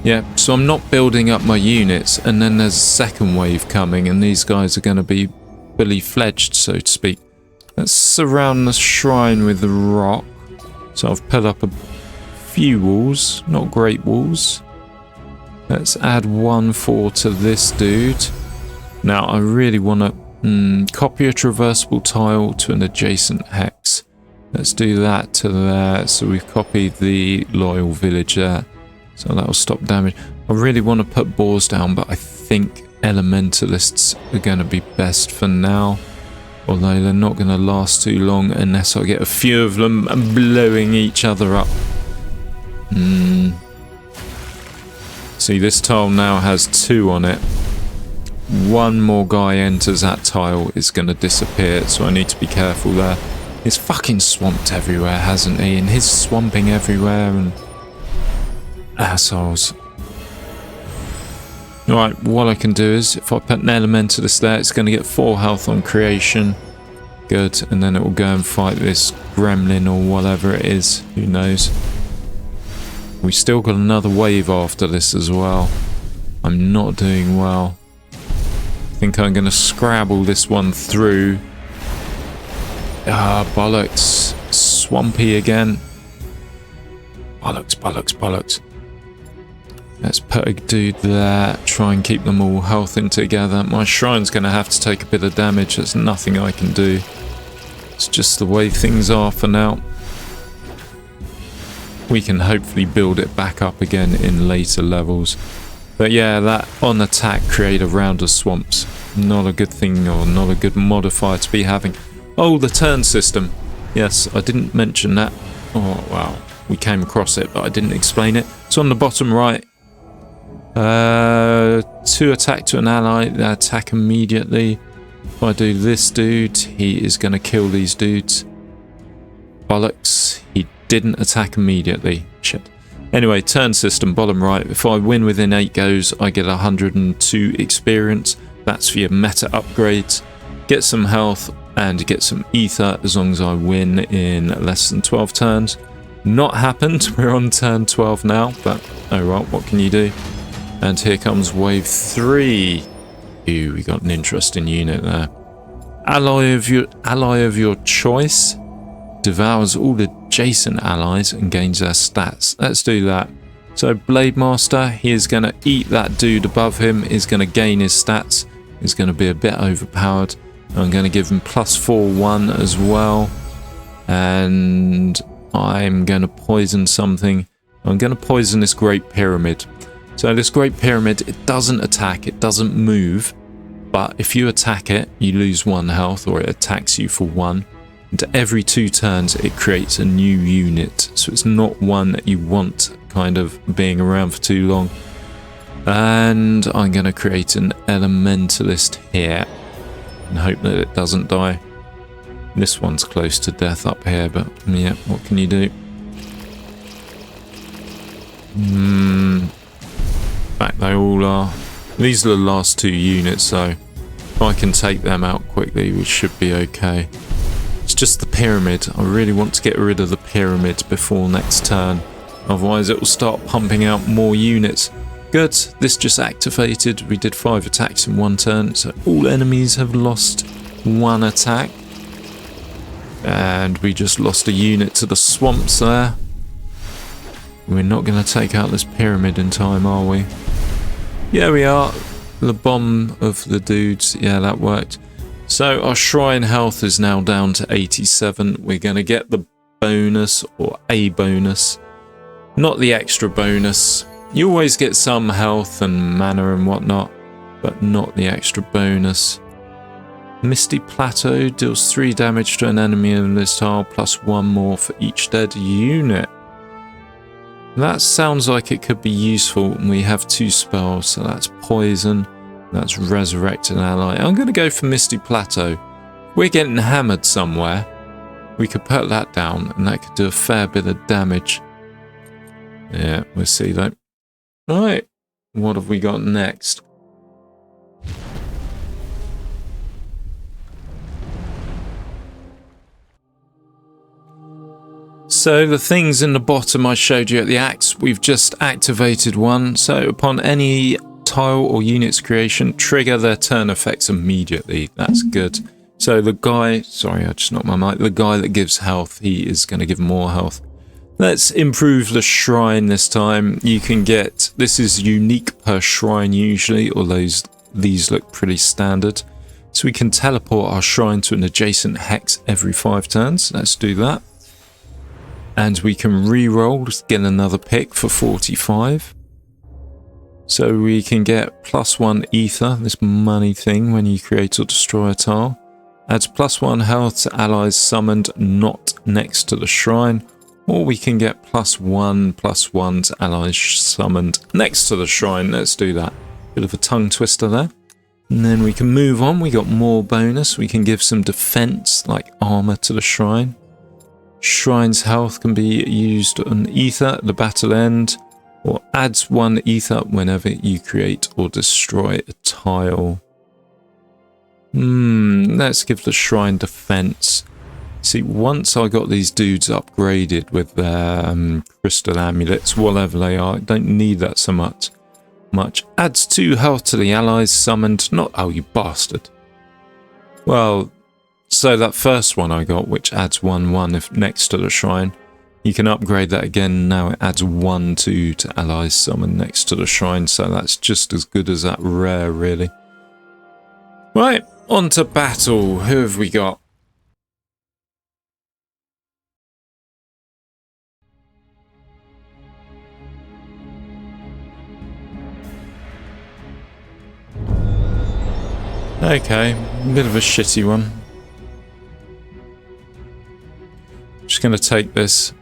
Speaker 1: Yeah, so I'm not building up my units, and then there's a second wave coming, and these guys are going to be fully fledged, so to speak. Let's surround the shrine with the rock. So I've put up a few walls, not great walls. Let's add 1/4 to this dude. Now I really want to copy a traversable tile to an adjacent hex. Let's do that to there. So we've copied the loyal village there. So that will stop damage. I really want to put boars down, but I think elementalists are going to be best for now. Although they're not going to last too long unless I get a few of them blowing each other up. See, this tile now has 2 on it. 1 more guy enters that tile, is going to disappear, so I need to be careful there. He's fucking swamped everywhere, hasn't he? And he's swamping everywhere, and... assholes. Right, what I can do is, if I put an elementalist there, it's going to get 4 health on creation. Good, and then it will go and fight this gremlin or whatever it is. Who knows? We still got another wave after this as well. I'm not doing well. I think I'm going to scrabble this one through. Ah, bollocks. Swampy again. Bollocks, bollocks, bollocks. Let's put a dude there. Try and keep them all healthing together. My shrine's going to have to take a bit of damage. There's nothing I can do. It's just the way things are for now. We can hopefully build it back up again in later levels. But yeah, that on attack create a round of swamps. Not a good thing, or not a good modifier to be having. Oh, the turn system. Yes, I didn't mention that. Oh, wow. We came across it, but I didn't explain it. It's on the bottom right. To attack to an ally, they attack immediately. If I do this dude, he is going to kill these dudes. Bollocks. He didn't attack immediately. Shit. Anyway, turn system, bottom right. If I win within 8 goes, I get 102 experience. That's for your meta upgrades. Get some health and get some ether as long as I win in less than 12 turns. Not happened. We're on turn 12 now, but oh well, what can you do? And here comes wave 3. Ooh, we got an interesting unit there. Ally of your choice devours all adjacent allies and gains their stats. Let's do that. So Blade Master, he is going to eat that dude above him, is going to gain his stats, is going to be a bit overpowered. I'm going to give him +4/1 as well. And I'm going to poison something. I'm going to poison this Great Pyramid. So this Great Pyramid, it doesn't attack, it doesn't move. But if you attack it, you lose 1 health, or it attacks you for 1. And every 2 turns, it creates a new unit. So it's not one that you want kind of being around for too long. And I'm going to create an Elementalist here. And hope that it doesn't die. This one's close to death up here, but yeah, what can you do? In fact, they all are. These are the last 2 units, so if I can take them out quickly, we should be okay. It's just the pyramid. I really want to get rid of the pyramid before next turn. Otherwise, it will start pumping out more units. Good. This just activated. We did 5 attacks in 1 turn. So all enemies have lost 1 attack. And we just lost a unit to the swamps there. We're not going to take out this pyramid in time, are we? Yeah, we are. The bomb of the dudes. Yeah, that worked. So our shrine health is now down to 87. We're going to get the bonus, or a bonus. Not the extra bonus. You always get some health and mana and whatnot, but not the extra bonus. Misty Plateau deals 3 damage to an enemy in this tile, +1 more for each dead unit. That sounds like it could be useful, and we have 2 spells, so that's Poison. That's Resurrect an Ally. I'm going to go for Misty Plateau. We're getting hammered somewhere. We could put that down, and that could do a fair bit of damage. Yeah, we'll see though. Right, what have we got next? So the things in the bottom I showed you at the axe, we've just activated one. So upon any tile or unit's creation, trigger their turn effects immediately. That's good. So the guy, sorry, I just knocked my mic. The guy that gives health, he is going to give more health. Let's improve the shrine this time. You can get, this is unique per shrine usually, although these look pretty standard. So we can teleport our shrine to an adjacent hex every 5 turns. Let's do that. And we can re-roll, get another pick for 45. So we can get +1 ether, this money thing, when you create or destroy a tile. Adds +1 health to allies summoned not next to the shrine. Or we can get +1/+1 to allies summoned next to the shrine. Let's do that. Bit of a tongue twister there. And then we can move on. We got more bonus. We can give some defense, like armor, to the shrine. Shrine's health can be used on ether at the battle end, or adds 1 ether whenever you create or destroy a tile. Let's give the shrine defense. See, once I got these dudes upgraded with their crystal amulets, whatever they are, I don't need that so much. Adds 2 health to the allies summoned. Not, oh, you bastard. Well, so that first one I got, which adds 1/1 if next to the shrine, you can upgrade that again. Now it adds 1/2 to allies summoned next to the shrine, so that's just as good as that rare, really. Right, on to battle. Who have we got? Okay, a bit of a shitty one. Just going to take this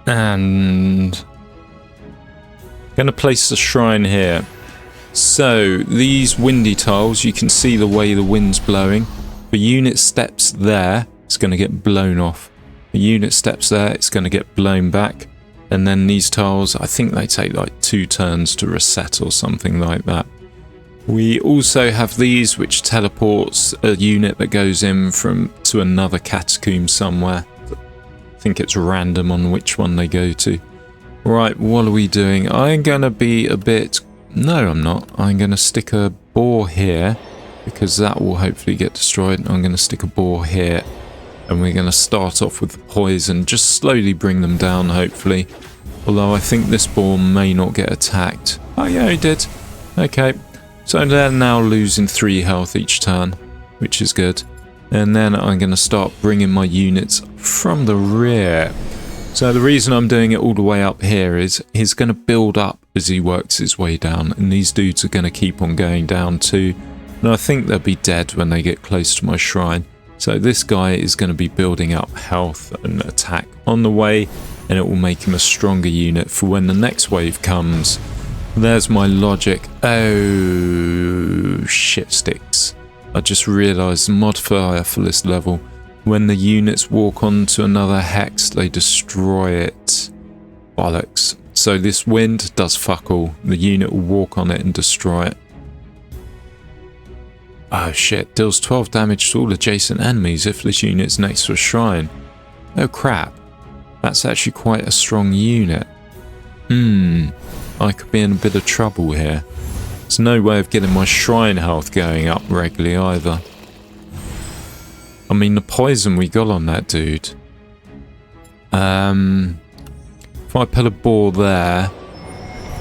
Speaker 1: and going to place the shrine here. So these windy tiles, you can see the way the wind's blowing. The unit steps there, it's going to get blown off. The unit steps there, it's going to get blown back. And then these tiles, I think they take like 2 turns to reset or something like that. We also have these, which teleports a unit that goes in to another catacomb somewhere. I think it's random on which one they go to. Right, what are we doing? I'm going to be a bit... No, I'm not. I'm going to stick a boar here, because that will hopefully get destroyed. I'm going to stick a boar here, and we're going to start off with the poison. Just slowly bring them down, hopefully. Although I think this boar may not get attacked. Oh yeah, he did. Okay. So they're now losing 3 health each turn, which is good. And then I'm going to start bringing my units from the rear. So the reason I'm doing it all the way up here is he's going to build up as he works his way down. And these dudes are going to keep on going down too. And I think they'll be dead when they get close to my shrine. So this guy is going to be building up health and attack on the way. And it will make him a stronger unit for when the next wave comes. There's my logic. Oh, shit sticks. I just realised the modifier for this level. When the units walk onto another hex, they destroy it. Bollocks. So this wind does fuck all. The unit will walk on it and destroy it. Oh shit. Deals 12 damage to all adjacent enemies if this unit's next to a shrine. Oh crap. That's actually quite a strong unit. I could be in a bit of trouble here. There's no way of getting my shrine health going up regularly either. I mean, the poison we got on that dude. If I put a boar there,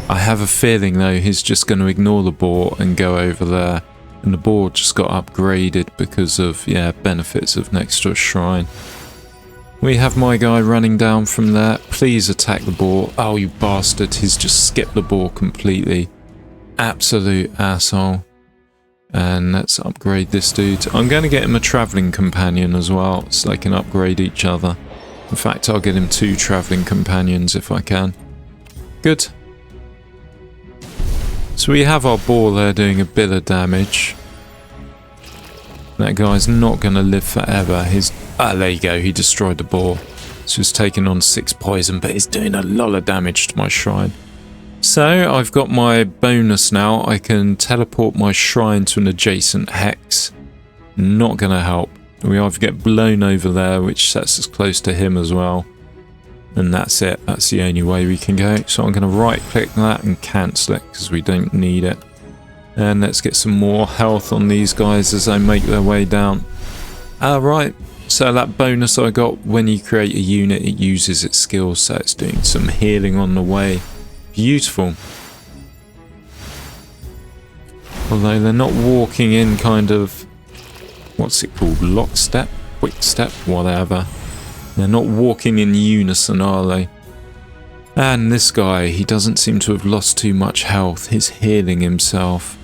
Speaker 1: I have a feeling though he's just going to ignore the boar and go over there. And the boar just got upgraded because of, yeah, benefits of next to a shrine. We have my guy running down from there. Please attack the boar. Oh, you bastard. He's just skipped the boar completely. Absolute asshole. And let's upgrade this dude. I'm going to get him a travelling companion as well, so they can upgrade each other. In fact, I'll get him 2 travelling companions if I can. Good. So we have our boar there doing a bit of damage. That guy's not going to live forever. There you go, he destroyed the boar. So he's taking on 6 poison, but he's doing a lot of damage to my shrine. So I've got my bonus now. I can teleport my shrine to an adjacent hex. Not going to help. We either get blown over there, which sets us close to him as well. And that's it. That's the only way we can go. So I'm going to right click that and cancel it because we don't need it. And let's get some more health on these guys as they make their way down. Alright, so that bonus I got when you create a unit, it uses its skills, so it's doing some healing on the way. Beautiful. Although they're not walking in kind of, what's it called, lockstep, quick step, whatever. They're not walking in unison, are they? And this guy, he doesn't seem to have lost too much health. He's healing himself.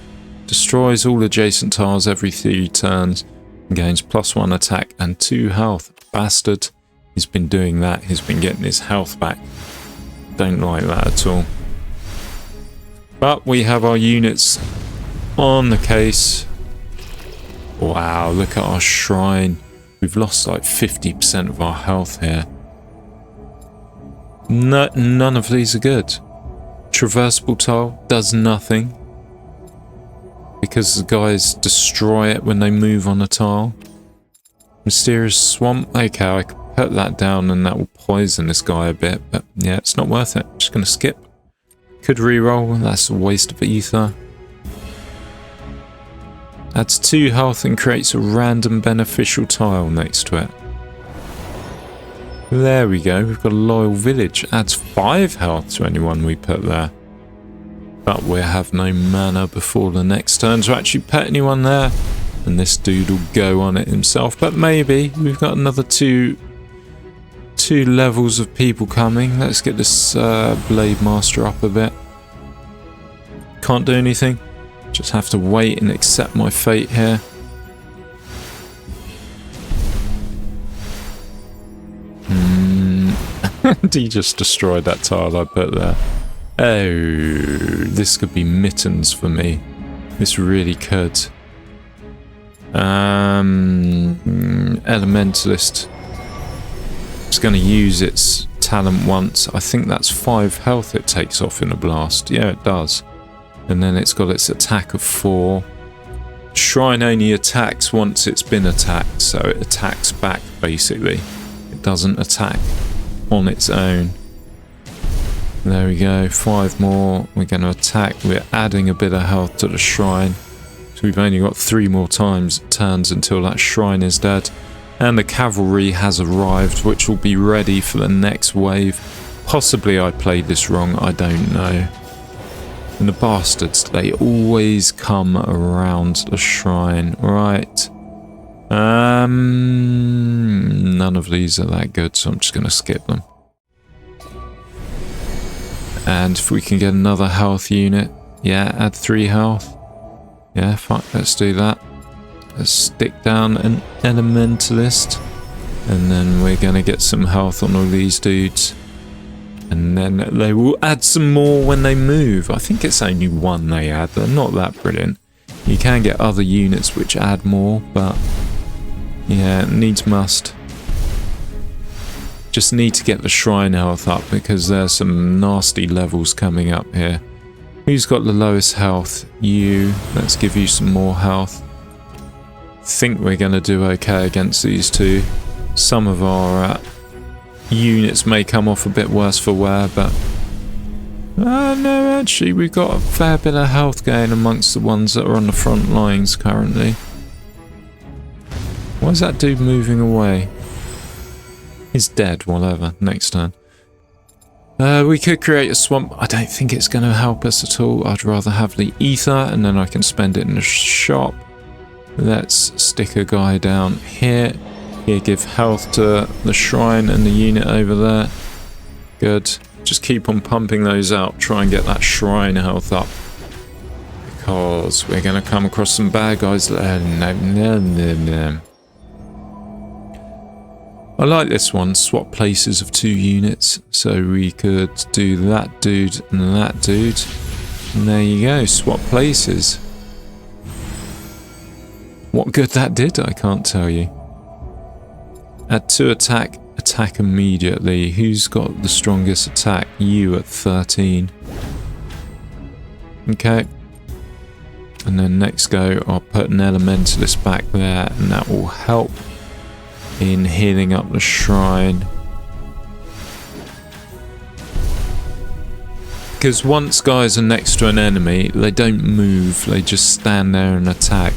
Speaker 1: Destroys all adjacent tiles every 3 turns. Gains +1 attack and 2 health. Bastard. He's been doing that. He's been getting his health back. Don't like that at all. But we have our units on the case. Wow, look at our shrine. We've lost like 50% of our health here. None of these are good. Traversable tile does nothing. Because the guys destroy it when they move on a tile. Mysterious swamp. Okay, I could put that down and that will poison this guy a bit. But yeah, it's not worth it. Just going to skip. Could reroll. That's a waste of ether. Adds 2 health and creates a random beneficial tile next to it. There we go. We've got a loyal village. Adds 5 health to anyone we put there. But we have no mana before the next turn to actually put anyone there. And this dude will go on it himself. But maybe. We've got another two levels of people coming. Let's get this Blade Master up a bit. Can't do anything. Just have to wait and accept my fate here. He just destroyed that tile I put there. Oh, this could be mittens for me. This really could. Elementalist. It's going to use its talent once. I think that's 5 health it takes off in a blast. Yeah, it does. And then it's got its attack of 4. Shrine only attacks once it's been attacked, so it attacks back basically. It doesn't attack on its own. There we go, 5 more. We're going to attack. We're adding a bit of health to the shrine. So we've only got 3 more turns until that shrine is dead. And the cavalry has arrived, which will be ready for the next wave. Possibly I played this wrong, I don't know. And the bastards, they always come around the shrine. Right. None of these are that good, so I'm just going to skip them. And if we can get another health unit, yeah, add 3 health. Yeah, fuck, let's do that. Let's stick down an elementalist. And then we're going to get some health on all these dudes. And then they will add some more when they move. I think it's only 1 they add. They're not that brilliant. You can get other units which add more, but yeah, needs must. Just need to get the shrine health up because there's some nasty levels coming up here. Who's got the lowest health? You. Let's give you some more health. Think we're going to do okay against these two. Some of our units may come off a bit worse for wear, but no, actually we've got a fair bit of health gain amongst the ones that are on the front lines currently. Why is that dude moving away? He's dead, whatever. Next turn. We could create a swamp. I don't think it's going to help us at all. I'd rather have the ether and then I can spend it in the shop. Let's stick a guy down here. Here, give health to the shrine and the unit over there. Good. Just keep on pumping those out. Try and get that shrine health up. Because we're going to come across some bad guys. I like this one. Swap places of 2 units. So we could do that dude and that dude. And there you go. Swap places. What good that did, I can't tell you. Add 2 attack. Attack immediately. Who's got the strongest attack? You at 13. Okay. And then next go, I'll put an elementalist back there, and that will help in healing up the shrine. Because once guys are next to an enemy, they don't move, they just stand there and attack.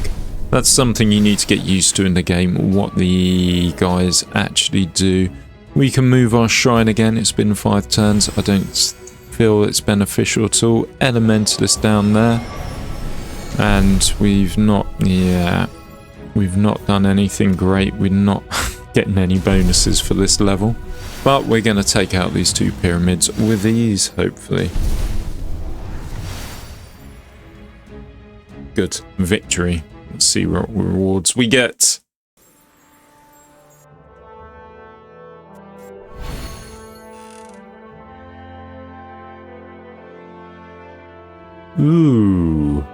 Speaker 1: That's something you need to get used to in the game, what the guys actually do. We can move our shrine again. It's been 5 turns. I don't feel it's beneficial at all. Elementalist down there. And we've not done anything great. We're not getting any bonuses for this level. But we're going to take out these 2 pyramids with ease, hopefully. Good. Victory. Let's see what rewards we get. Ooh.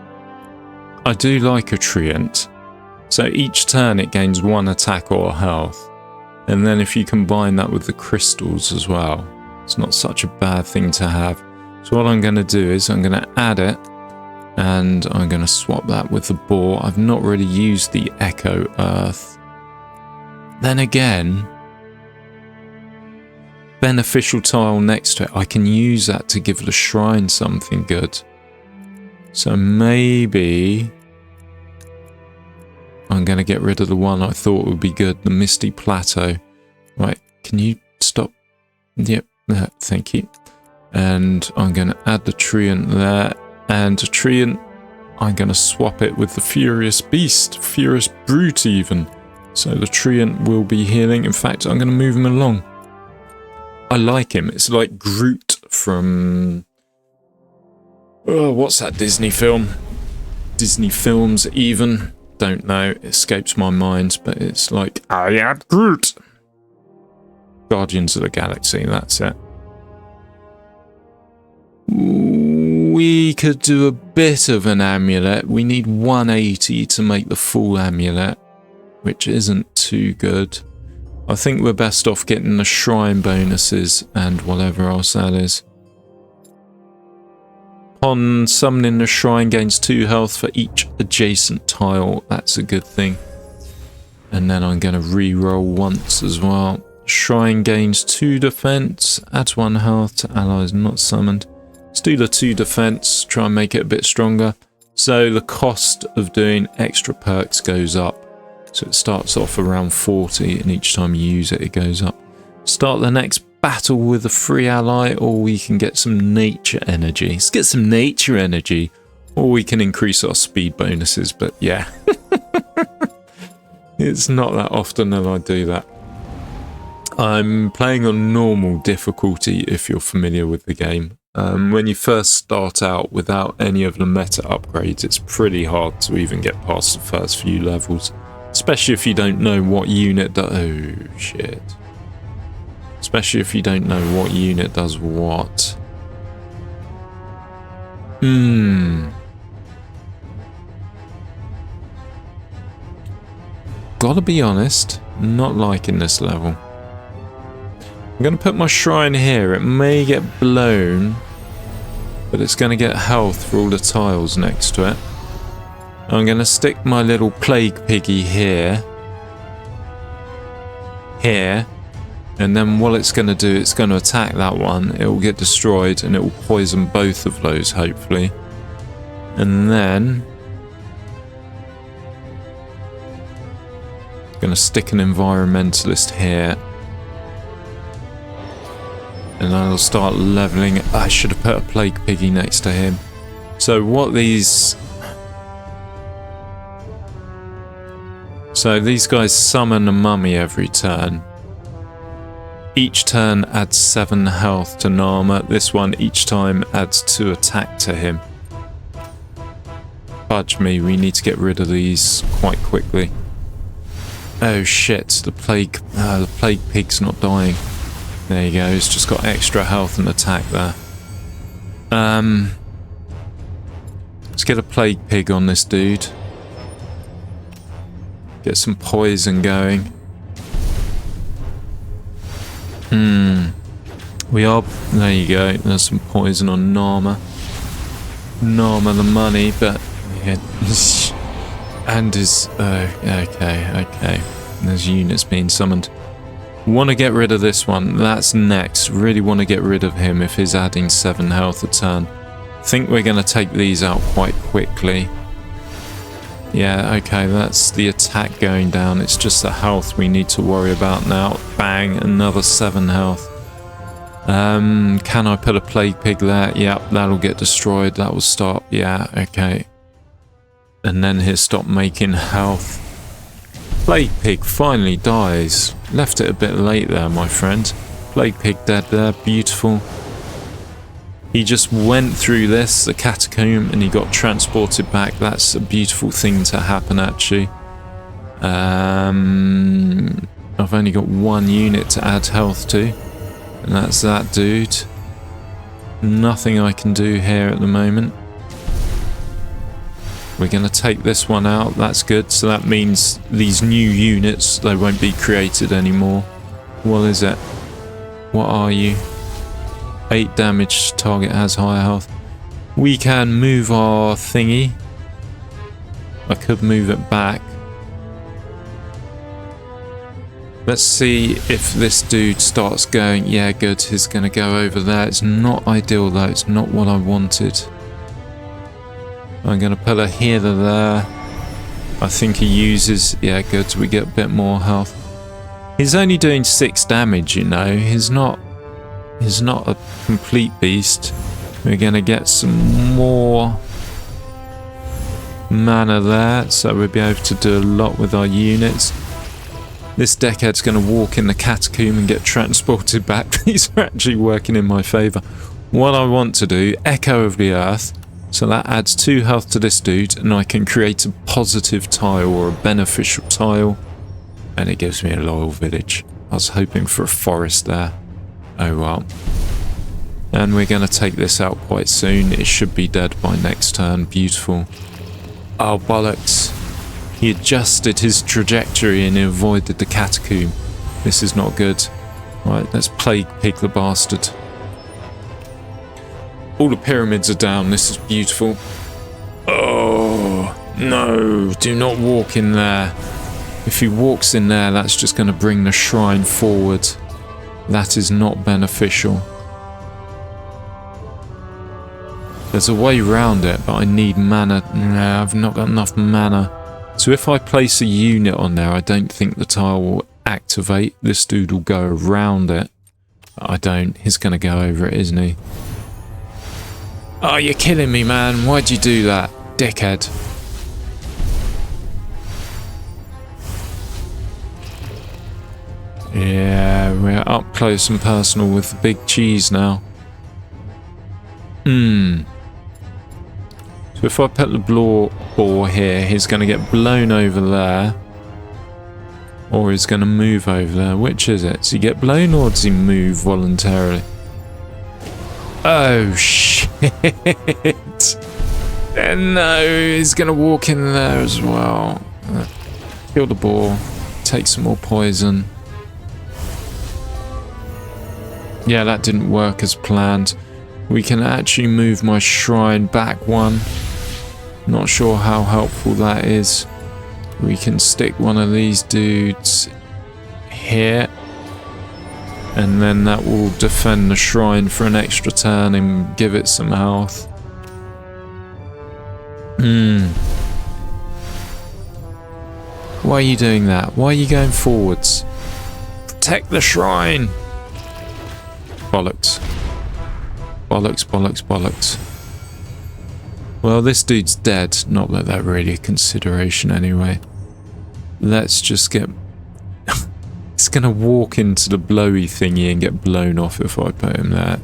Speaker 1: I do like a treant. So each turn it gains 1 attack or health. And then if you combine that with the crystals as well, it's not such a bad thing to have. So what I'm going to do is I'm going to add it. And I'm going to swap that with the boar. I've not really used the Echo Earth. Then again, beneficial tile next to it. I can use that to give the shrine something good. So maybe I'm going to get rid of the one I thought would be good, the Misty Plateau. Right, can you stop? Yep, thank you. And I'm going to add the treant there. And a treant, I'm going to swap it with the Furious Beast, Furious Brute even. So the treant will be healing. In fact, I'm going to move him along. I like him. It's like Groot from... Oh, what's that Disney film? Disney films even. Don't know. It escapes my mind, but it's like, I am Groot. Guardians of the Galaxy, that's it. We could do a bit of an amulet. We need 180 to make the full amulet, which isn't too good. I think we're best off getting the shrine bonuses and whatever else that is. Upon summoning the shrine, gains 2 health for each adjacent tile. That's a good thing. And then I'm going to re-roll once as well. Shrine gains 2 defense, adds 1 health to allies not summoned. Let's do the 2 defense, try and make it a bit stronger. So the cost of doing extra perks goes up. So it starts off around 40 and each time you use it, it goes up. Start the next battle with a free ally, or we can get some nature energy. Let's get some nature energy, or we can increase our speed bonuses, but yeah. It's not that often that I do that. I'm playing on normal difficulty if you're familiar with the game. When you first start out without any of the meta upgrades, it's pretty hard to even get past the first few levels. Especially if you don't know what unit does... Oh, shit. Especially if you don't know what unit does what. Gotta be honest, not liking this level. I'm going to put my shrine here. It may get blown, but it's going to get health for all the tiles next to it. I'm going to stick my little plague piggy here. And then what it's going to do, it's going to attack that one. It will get destroyed and it will poison both of those, hopefully. And then... I'm going to stick an environmentalist here. And I'll start leveling. I should have put a plague piggy next to him. So what these... So these guys summon a mummy every turn. Each turn adds 7 health to Nama. This one each time adds 2 attack to him. Fudge me, we need to get rid of these quite quickly. Oh shit, the plague pig's not dying. There you go, it's just got extra health and attack there. Let's get a plague pig on this dude. Get some poison going. We are... There you go. There's some poison on Nama. Nama the money, but... Yeah. And his... okay. There's units being summoned. Want to get rid of this one. That's next. Really want to get rid of him if he's adding 7 health a turn. Think we're going to take these out quite quickly. Yeah, okay, that's the attack going down. It's just the health we need to worry about now. Bang, another 7 health. Can I put a plague pig there? Yep, that'll get destroyed. That will stop. Yeah, okay. And then he'll stop making health. Plague pig finally dies. Left it a bit late there, my friend. Plague pig dead there. Beautiful. He just went through this, the catacomb, and he got transported back. That's a beautiful thing to happen, actually. I've only got 1 unit to add health to, and that's that dude. Nothing I can do here at the moment. We're going to take this one out. That's good. So that means these new units, they won't be created anymore. What is it? What are you? 8 damage, target has higher health. We can move our thingy. I could move it back. Let's see if this dude starts going. Yeah, good. He's going to go over there. It's not ideal though. It's not what I wanted. I'm going to put a healer there. I think he uses... Yeah, good. We get a bit more health. He's only doing 6 damage, you know. He's not a complete beast. We're going to get some more mana there, so we'll be able to do a lot with our units. This deckhead's going to walk in the catacomb and get transported back. These are actually working in my favour. What I want to do, Echo of the Earth, so that adds 2 health to this dude, and I can create a positive tile or a beneficial tile, and it gives me a loyal village. I was hoping for a forest there. Oh well. And we're going to take this out quite soon. It should be dead by next turn. Beautiful. Oh, bollocks. He adjusted his trajectory and he avoided the catacomb. This is not good. Right, let's plague pig the bastard. All the pyramids are down. This is beautiful. Oh, no. Do not walk in there. If he walks in there, that's just going to bring the shrine forward. That is not beneficial. There's a way around it, but I need mana. Nah, I've not got enough mana. So if I place a unit on there, I don't think the tile will activate. This dude will go around it. I don't. He's going to go over it, isn't he? Oh, you're killing me, man. Why'd you do that, dickhead? Yeah, we're up close and personal with the big cheese now. So if I put the ball here, he's going to get blown over there. Or he's going to move over there. Which is it? Does he get blown or does he move voluntarily? Oh, shit. And no, he's going to walk in there as well. Kill the ball. Take some more poison. Yeah, that didn't work as planned. We can actually move my shrine back one. Not sure how helpful that is. We can stick one of these dudes here. And then that will defend the shrine for an extra turn and give it some health. Why are you doing that? Why are you going forwards? Protect the shrine! Bollocks. Bollocks, bollocks, bollocks. Well, this dude's dead. Not that that's really a consideration anyway. Let's just get... It's going to walk into the blowy thingy and get blown off if I put him there.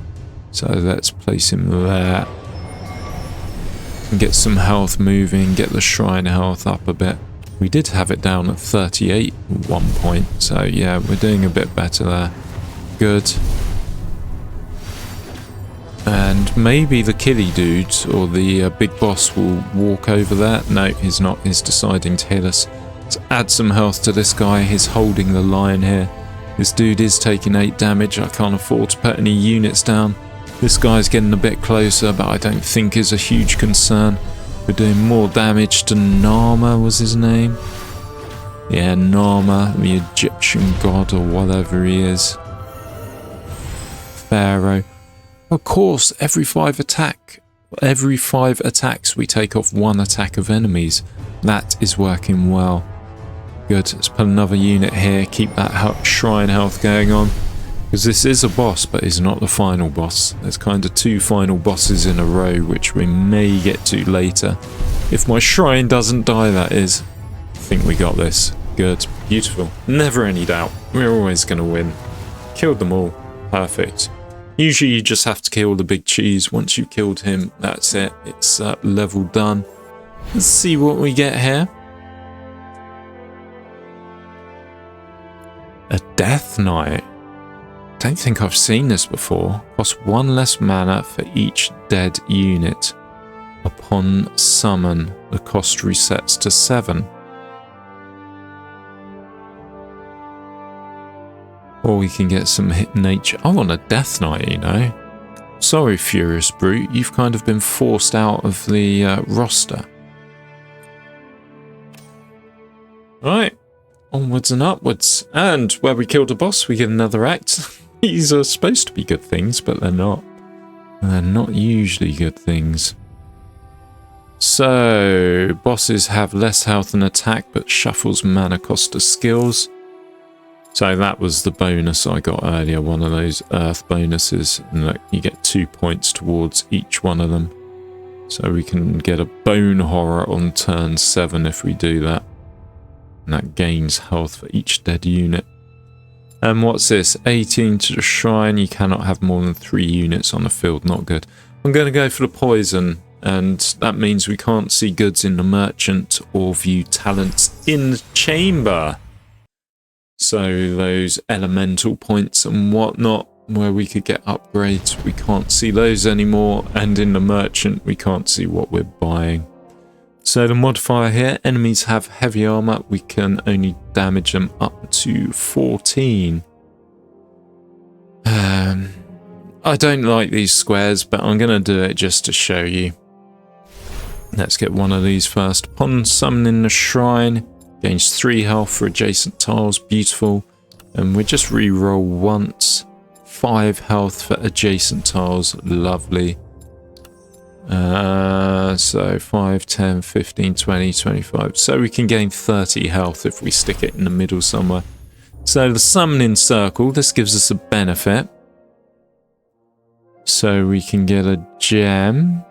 Speaker 1: So let's place him there. And get some health moving, get the shrine health up a bit. We did have it down at 38 at one point. So yeah, we're doing a bit better there. Good. And maybe the killy dude or the big boss will walk over there. No, he's not. He's deciding to hit us. Let's add some health to this guy. He's holding the line here. This dude is taking 8 damage. I can't afford to put any units down. This guy's getting a bit closer, but I don't think is a huge concern. We're doing more damage to Nama, was his name? Yeah, Nama, the Egyptian god or whatever he is. Pharaoh. Of course, every 5 attacks we take off 1 attack of enemies. That is working well. Good, let's put another unit here, keep that shrine health going on. Because this is a boss, but it's not the final boss. There's kind of 2 final bosses in a row, which we may get to later. If my shrine doesn't die, that is. I think we got this. Good, beautiful. Never any doubt. We're always going to win. Killed them all. Perfect. Usually you just have to kill the big cheese. Once you've killed him, that's it. It's level done. Let's see what we get here. A Death Knight. Don't think I've seen this before. Costs 1 less mana for each dead unit. Upon summon, the cost resets to 7. Or we can get some hit nature. I want a Death Knight, you know. Sorry, Furious Brute, you've kind of been forced out of the roster. Right, onwards and upwards. And where we killed a boss, we get another act. These are supposed to be good things, but they're not. They're not usually good things. So, bosses have less health and attack, but shuffles mana cost to skills. So that was the bonus I got earlier, one of those earth bonuses. And look, you get 2 points towards each one of them. So we can get a bone horror on turn 7 if we do that. And that gains health for each dead unit. And what's this? 18 to the shrine. You cannot have more than 3 units on the field. Not good. I'm going to go for the poison. And that means we can't see goods in the merchant or view talents in the chamber. So those elemental points and whatnot, where we could get upgrades, we can't see those anymore. And in the merchant, we can't see what we're buying. So the modifier here, enemies have heavy armor. We can only damage them up to 14. I don't like these squares, but I'm going to do it just to show you. Let's get one of these first. Upon summoning the shrine, gains 3 health for adjacent tiles. Beautiful. And we just re-roll once. 5 health for adjacent tiles. Lovely. So 5, 10, 15, 20, 25. So we can gain 30 health if we stick it in the middle somewhere. So the summoning circle, this gives us a benefit. So we can get a gem.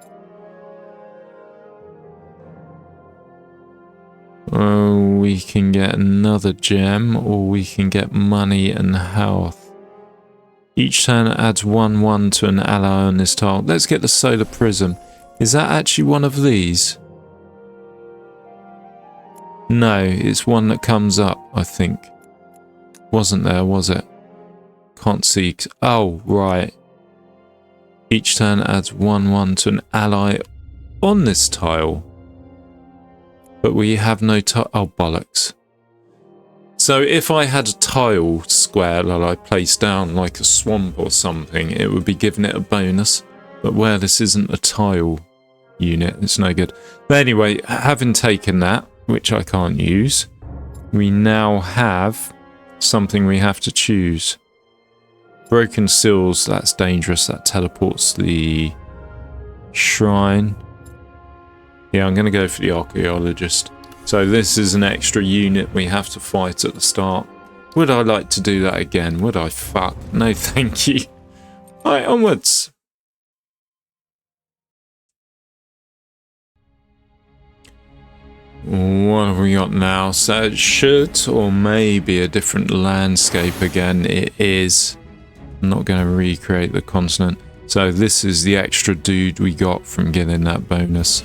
Speaker 1: Oh, we can get another gem, or we can get money and health. Each turn adds 1/1 to an ally on this tile. Let's get the solar prism. Is that actually one of these? No, it's one that comes up, I think. Wasn't there, was it? Can't see. Oh, right. Each turn adds 1/1 to an ally on this tile. But we have no tile. Oh, bollocks. So if I had a tile square that I placed down like a swamp or something, it would be giving it a bonus. But where this isn't a tile unit, it's no good. But anyway, having taken that, which I can't use, we now have something we have to choose. Broken seals, that's dangerous. That teleports the shrine. Yeah, I'm going to go for the archaeologist. So this is an extra unit we have to fight at the start. Would I like to do that again? Would I? Fuck. No, thank you. Right, onwards. What have we got now? So it should or may be a different landscape again. It is. I'm not going to recreate the continent. So this is the extra dude we got from getting that bonus.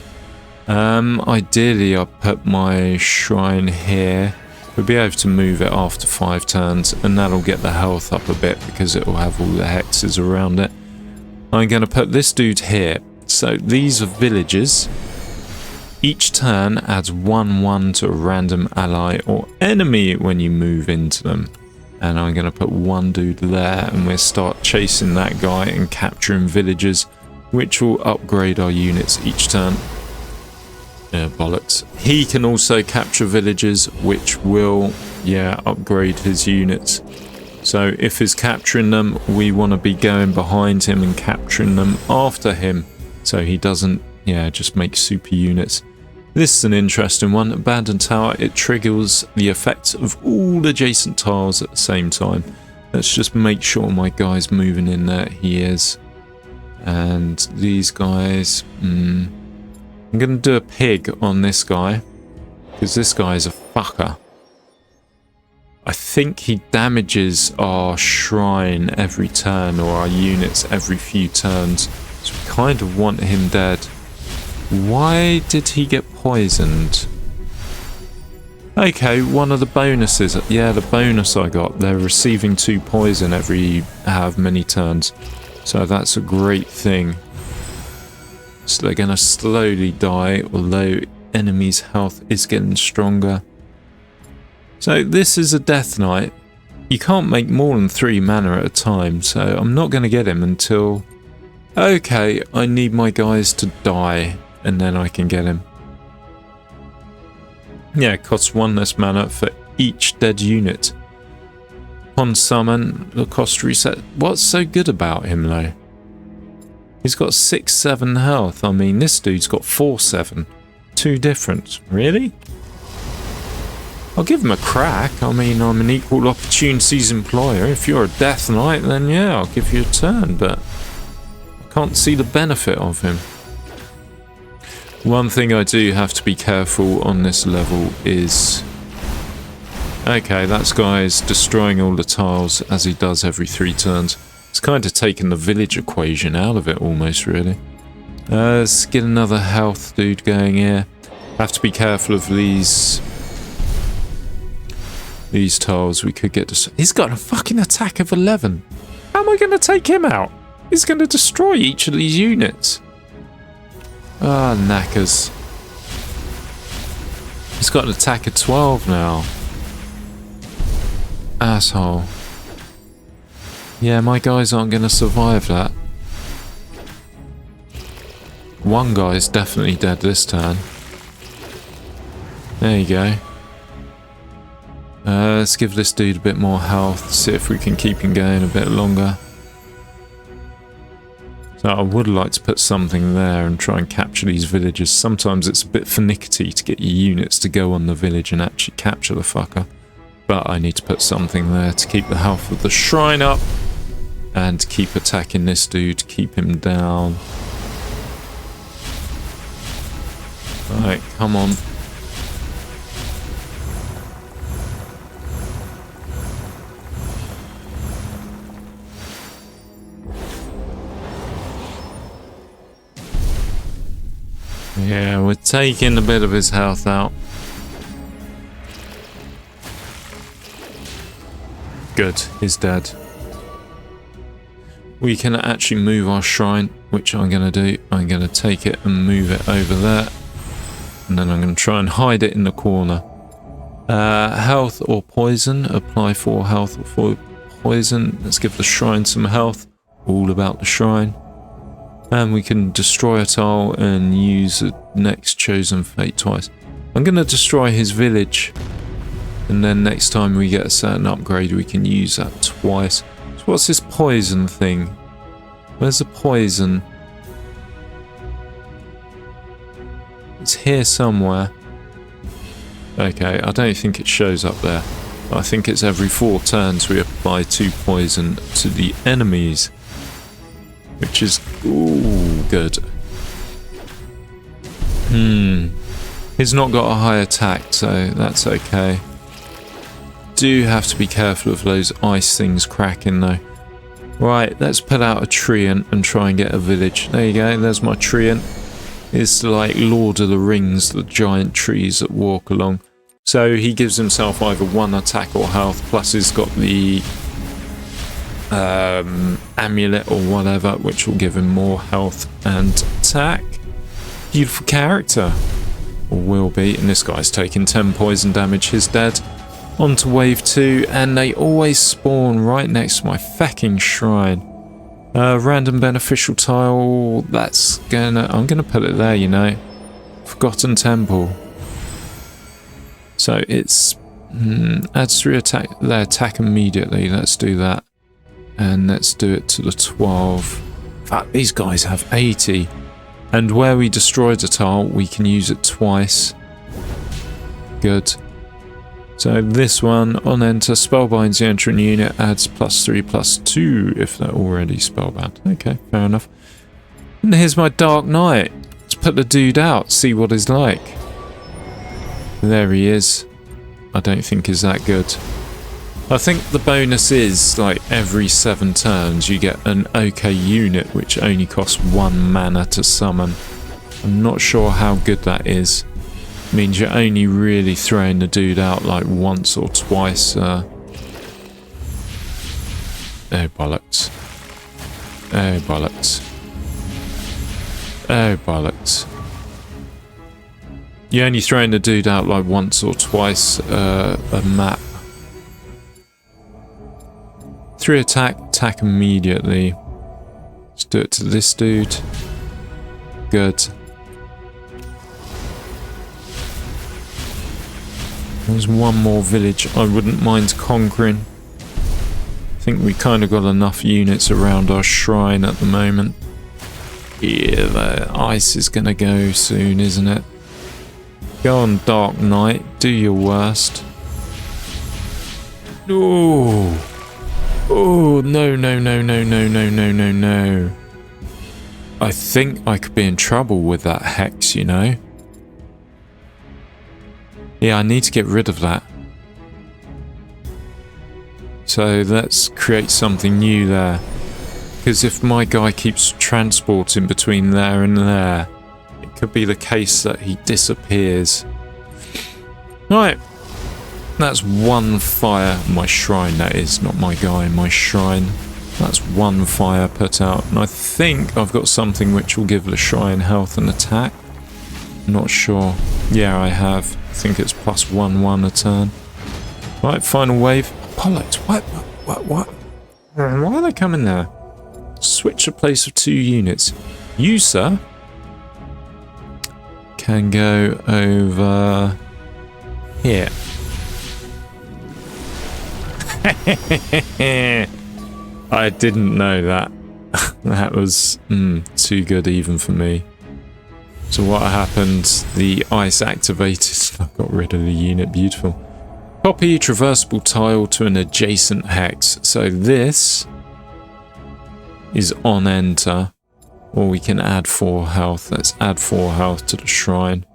Speaker 1: Ideally I'll put my shrine here. We'll be able to move it after 5 turns, and that'll get the health up a bit because it will have all the hexes around it. I'm going to put this dude here. So these are villages. Each turn adds 1/1 to a random ally or enemy when you move into them. And I'm going to put one dude there, and we'll start chasing that guy and capturing villages, which will upgrade our units each turn. Yeah, bollocks. He can also capture villages, which will, yeah, upgrade his units. So if he's capturing them, we want to be going behind him and capturing them after him, so he doesn't, yeah, just make super units. This is an interesting one. Abandoned tower, it triggers the effects of all adjacent tiles at the same time. Let's just make sure my guy's moving in there. He is. And these guys, I'm going to do a pig on this guy, because this guy is a fucker. I think he damages our shrine every turn, or our units every few turns. So we kind of want him dead. Why did he get poisoned? Okay, one of the bonuses. Yeah, the bonus I got. They're receiving 2 poison every however many turns. So that's a great thing. So they're going to slowly die, although enemy's health is getting stronger. So this is a death knight. You can't make more than 3 mana at a time, so I'm not going to get him until... Okay, I need my guys to die, and then I can get him. Yeah, it costs 1 less mana for each dead unit. Upon summon, the cost reset. What's so good about him, though? He's got 6-7 health. I mean, this dude's got 4-7. 2 different. Really? I'll give him a crack. I mean, I'm an equal opportunities employer. If you're a death knight, then yeah, I'll give you a turn, but I can't see the benefit of him. One thing I do have to be careful on this level is... Okay, that guy's destroying all the tiles as he does every 3 turns. It's kind of taken the village equation out of it almost, really. Let's get another health dude going here. Have to be careful of these these tiles, we could get... He's got a fucking attack of 11. How am I going to take him out? He's going to destroy each of these units. Ah, knackers. He's got an attack of 12 now. Asshole. Yeah, my guys aren't going to survive that. One guy's definitely dead this turn. There you go. Let's give this dude a bit more health, see if we can keep him going a bit longer. So I would like to put something there and try and capture these villages. Sometimes it's a bit finicky to get your units to go on the village and actually capture the fucker. But I need to put something there to keep the health of the shrine up. And keep attacking this dude, keep him down. Right, come on. Yeah, we're taking a bit of his health out. Good, he's dead. We can actually move our shrine, which I'm going to do. I'm going to take it and move it over there. And then I'm going to try and hide it in the corner. Health or poison. Apply 4 health or 4 poison. Let's give the shrine some health. All about the shrine. And we can destroy a tile and use the next chosen fate twice. I'm going to destroy his village. And then next time we get a certain upgrade, we can use that twice. So what's this poison thing? Where's the poison? It's here somewhere. Okay, I don't think it shows up there. I think it's every 4 turns we apply 2 poison to the enemies. Which is... ooh, good. He's not got a high attack, so that's okay. Do have to be careful of those ice things cracking though. Right, let's put out a treant and try and get a village. There you go, there's my treant. It's like Lord of the Rings, the giant trees that walk along. So he gives himself either 1 attack or health, plus he's got the amulet or whatever, which will give him more health and attack. Beautiful character. Or will be. And this guy's taking 10 poison damage, he's dead. On to wave 2, and they always spawn right next to my fucking shrine. Random beneficial tile, that's gonna... I'm gonna put it there, you know. Forgotten Temple. So it's... adds 3 attack... They attack immediately, let's do that. And let's do it to the 12. In fact, these guys have 80. And where we destroyed a tile, we can use it twice. Good. So this one, on enter, spellbinds the entering unit, adds +3/+2 if they're already spellbound. Okay, fair enough. And here's my Dark Knight. Let's put the dude out, see what he's like. There he is. I don't think he's that good. I think the bonus is, like, every 7 turns you get an okay unit which only costs 1 mana to summon. I'm not sure how good that is. Means you're only really throwing the dude out like once or twice. Oh bollocks. Oh bollocks. Oh bollocks. You're only throwing the dude out like once or twice a map. 3 attack immediately. Let's do it to this dude. Good. There's 1 more village I wouldn't mind conquering. I think we kind of got enough units around our shrine at the moment. Yeah, the ice is going to go soon, isn't it? Go on, Dark Knight. Do your worst. Oh. Oh, no, no, no, no, no, no, no, no, no. I think I could be in trouble with that hex, you know? Yeah, I need to get rid of that. So let's create something new there. Because if my guy keeps transporting between there and there, it could be the case that he disappears. Right. That's one fire. My shrine, that is, not my guy, my shrine. That's one fire put out. And I think I've got something which will give the shrine health and attack. Not sure. Yeah, I have. I think it's +1/1 a turn. Right, final wave. Pollux, what? Why are they coming there? Switch the place of 2 units. You, sir, can go over here. I didn't know that. That was too good even for me. So what happened? The ice activated. I got rid of the unit. Beautiful. Copy traversable tile to an adjacent hex. So this is on enter. Or we can add 4 health. Let's add 4 health to the shrine.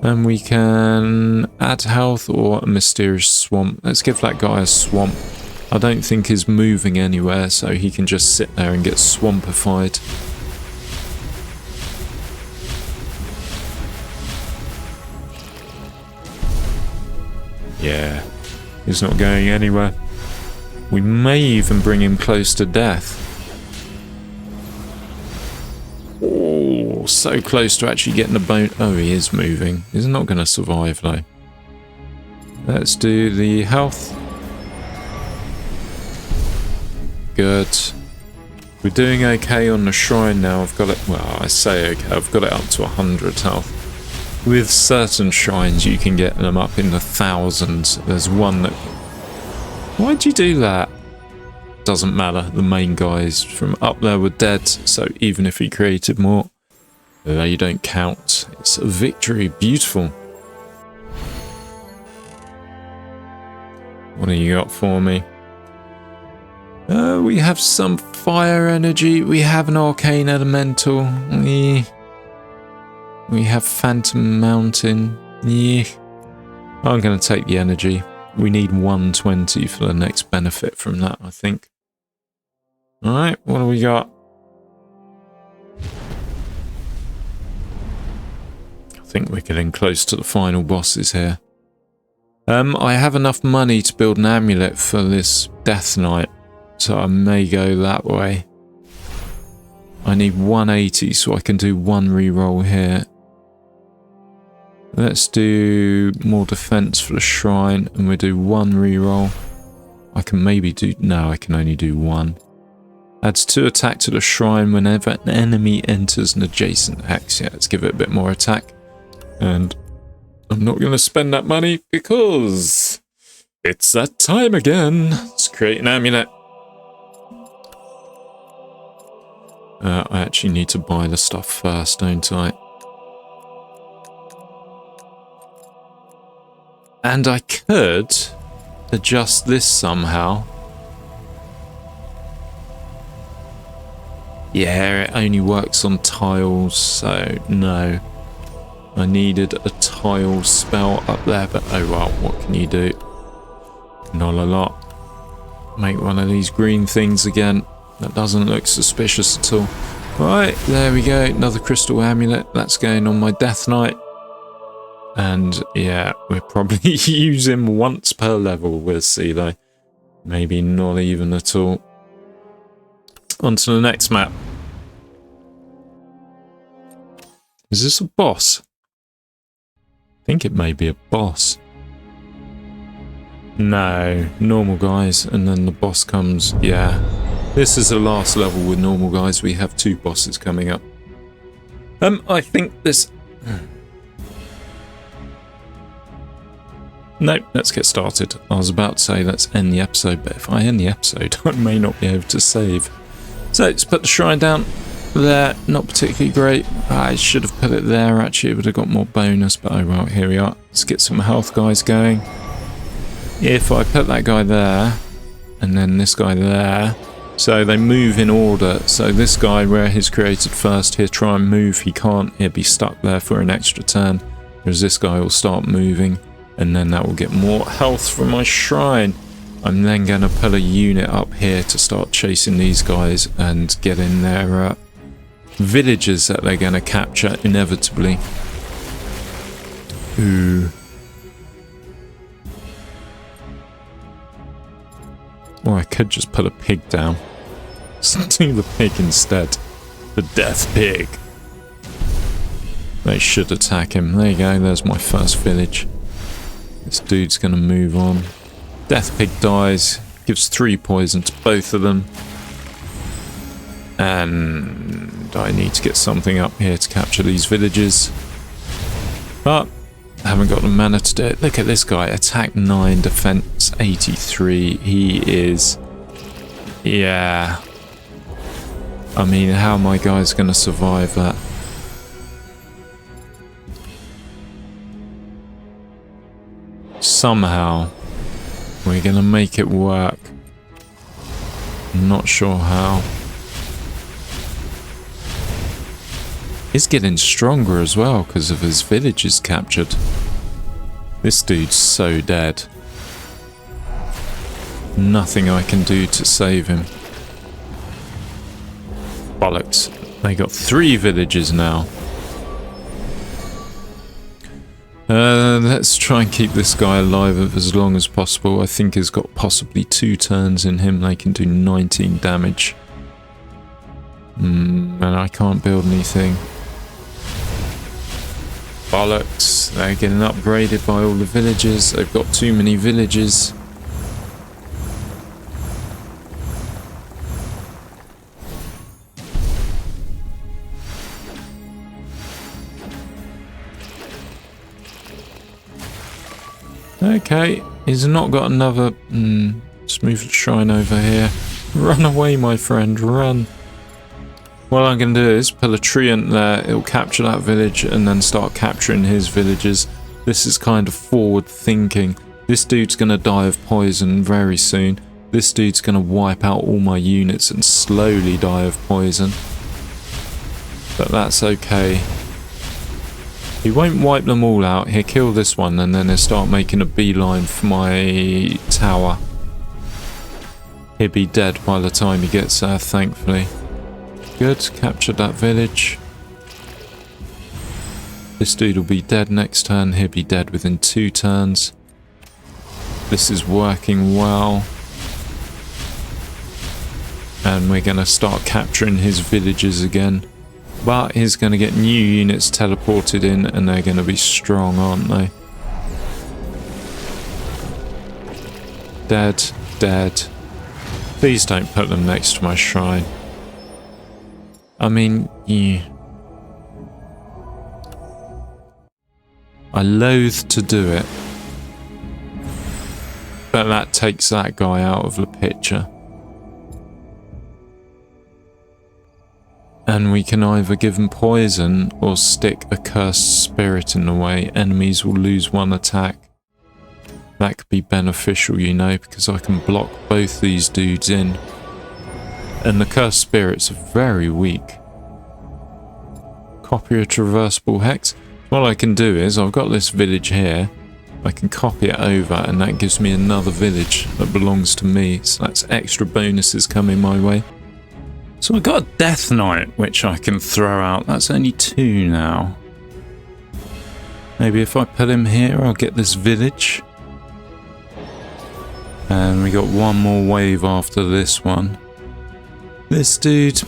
Speaker 1: And we can add health or a mysterious swamp. Let's give that guy a swamp. I don't think he's moving anywhere, so he can just sit there and get swampified. Yeah, he's not going anywhere. We may even bring him close to death. Oh, so close to actually getting a bone. Oh, he is moving. He's not going to survive though. Let's do the health. Good. We're doing okay on the shrine now. I've got it, well, I say okay, I've got it up to 100 health. With certain shrines you can get them up in the thousands. There's one that... Why'd you do that? Doesn't matter, the main guys from up there were dead, so even if he created more, they don't count. It's a victory. Beautiful. What do you got for me? We have some fire energy. We have an arcane elemental. We have Phantom Mountain. Yeah. I'm going to take the energy. We need 120 for the next benefit from that, I think. Alright, what do we got? I think we're getting close to the final bosses here. I have enough money to build an amulet for this Death Knight, so I may go that way. I need 180 so I can do 1 reroll here. Let's do more defense for the shrine, and we'll do 1 reroll. I can maybe do... No, I can only do 1. Adds 2 attack to the shrine whenever an enemy enters an adjacent hex. Yeah, let's give it a bit more attack. And I'm not going to spend that money because it's that time again. Let's create an amulet. I actually need to buy the stuff first, don't I? And I could adjust this somehow. Yeah, it only works on tiles, so no. I needed a tile spell up there, but oh well, what can you do? Not a lot. Make one of these green things again. That doesn't look suspicious at all. Right, there we go. Another crystal amulet. That's going on my Death Knight. And yeah, we'll probably use him once per level. We'll see though. Maybe not even at all. On to the next map. Is this a boss? I think it may be a boss. No, normal guys, and then the boss comes. Yeah, this is the last level with normal guys. We have 2 bosses coming up. I think this... No, let's get started. I was about to say let's end the episode, but if I end the episode, I may not be able to save. So let's put the shrine down there. Not particularly great. I should have put it there, actually. It would have got more bonus, but oh well, here we are. Let's get some health guys going. If I put that guy there, and then this guy there, so they move in order. So this guy, where he's created first, he'll try and move. He can't. He'll be stuck there for an extra turn. Whereas this guy will start moving. And then that will get more health from my shrine. I'm then going to put a unit up here to start chasing these guys and get in their villages that they're going to capture inevitably. Ooh. Or I could just put a pig down. Let's do the pig instead. The death pig. They should attack him. There you go, there's my first village. This dude's gonna move on. Death pig dies. Gives 3 poison to both of them. And I need to get something up here to capture these villages. But I haven't got the mana to do it. Look at this guy. Attack 9, defense 83. He is... yeah. I mean, how are my guys going to survive that? Somehow, we're going to make it work. I'm not sure how. He's getting stronger as well because of his villages captured. This dude's so dead. Nothing I can do to save him. Bollocks. They got 3 villages now. Let's try and keep this guy alive as long as possible. I think he's got possibly 2 turns in him. They can do 19 damage. And I can't build anything. Bollocks. They're getting upgraded by all the villages. They've got too many villages. Okay, he's not got another... let's move the shrine over here. Run away, my friend, run. What I'm going to do is pull a treant there, it'll capture that village and then start capturing his villages. This is kind of forward thinking. This dude's going to die of poison very soon. This dude's going to wipe out all my units and slowly die of poison. But that's okay. He won't wipe them all out, he'll kill this one and then he'll start making a beeline for my tower. He'll be dead by the time he gets there, thankfully. Good, captured that village. This dude will be dead next turn, he'll be dead within 2 turns. This is working well. And we're going to start capturing his villages again. But he's going to get new units teleported in and they're going to be strong, aren't they? Dead, dead. Please don't put them next to my shrine. I mean, yeah. I loathe to do it. But that takes that guy out of the picture. And we can either give him poison or stick a cursed spirit in the way. Enemies will lose 1 attack. That could be beneficial, you know, because I can block both these dudes in. And the cursed spirits are very weak. Copy a traversable hex. What I can do is, I've got this village here. I can copy it over and that gives me another village that belongs to me. So that's extra bonuses coming my way. So I've got a Death Knight, which I can throw out. That's only 2 now. Maybe if I put him here, I'll get this village. And we got 1 more wave after this one. This dude,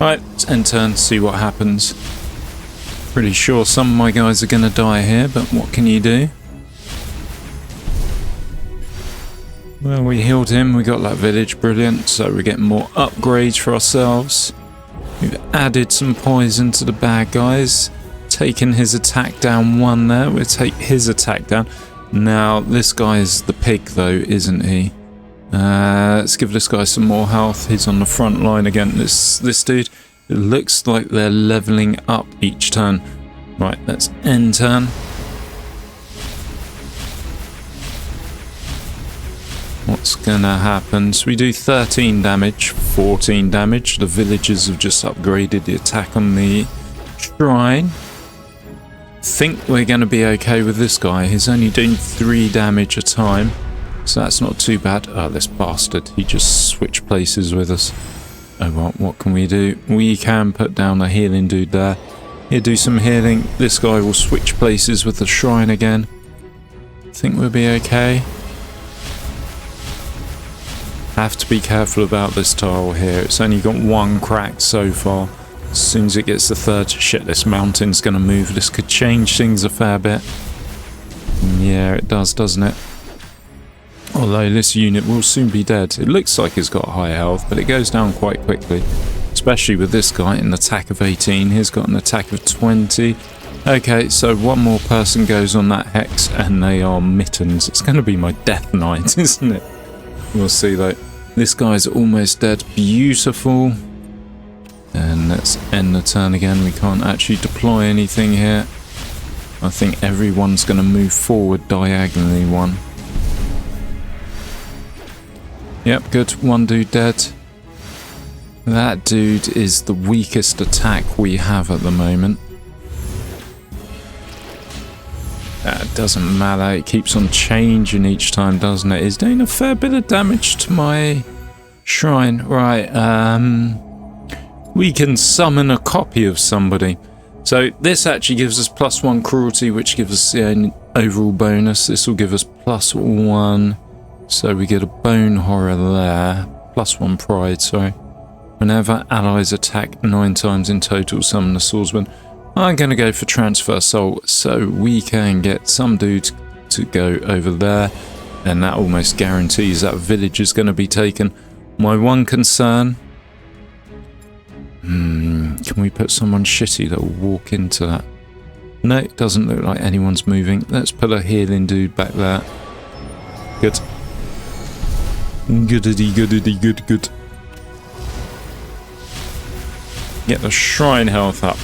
Speaker 1: Right, let's end turn, see what happens. Pretty sure some of my guys are going to die here, but what can you do? Well, we healed him, we got that village, brilliant. So we're getting more upgrades for ourselves. We've added some poison to the bad guys. Taken his attack down 1 there, we'll take his attack down. Now, this guy is the pig though, isn't he? Let's give this guy some more health. He's on the front line again. This dude, it looks like they're leveling up each turn. Right, let's end turn. What's gonna happen? So we do 13 damage, 14 damage. The villagers have just upgraded the attack on the shrine. Think we're gonna be okay with this guy. He's only doing 3 damage a time. So that's not too bad. Oh, this bastard. He just switched places with us. Oh, well, what can we do? We can put down a healing dude there. He'll do some healing. This guy will switch places with the shrine again. Think we'll be okay. Have to be careful about this tile here. It's only got one crack so far. As soon as it gets the third, shit, this mountain's going to move. This could change things a fair bit. Yeah, it does, doesn't it? Although this unit will soon be dead. It looks like it's got high health, but it goes down quite quickly. Especially with this guy, an attack of 18. He's got an attack of 20. Okay, so one more person goes on that hex, and they are mittens. It's going to be my death knight, isn't it? We'll see, though. This guy's almost dead. Beautiful. And let's end the turn again. We can't actually deploy anything here. I think everyone's going to move forward diagonally one. Yep, good. One dude dead. That dude is the weakest attack we have at the moment. That doesn't matter. It keeps on changing each time, doesn't it? It's doing a fair bit of damage to my shrine. Right, we can summon a copy of somebody. So this actually gives us +1 cruelty, which gives us an overall bonus. This will give us +1. So we get a bone horror there. +1 pride, sorry. Whenever allies attack 9 times in total, summon the swordsman. I'm going to go for transfer soul, so we can get some dudes to go over there. And that almost guarantees that village is going to be taken. My one concern... can we put someone shitty that will walk into that? No, it doesn't look like anyone's moving. Let's put a healing dude back there. Good. Goodity, goodity, good, good. Get the shrine health up.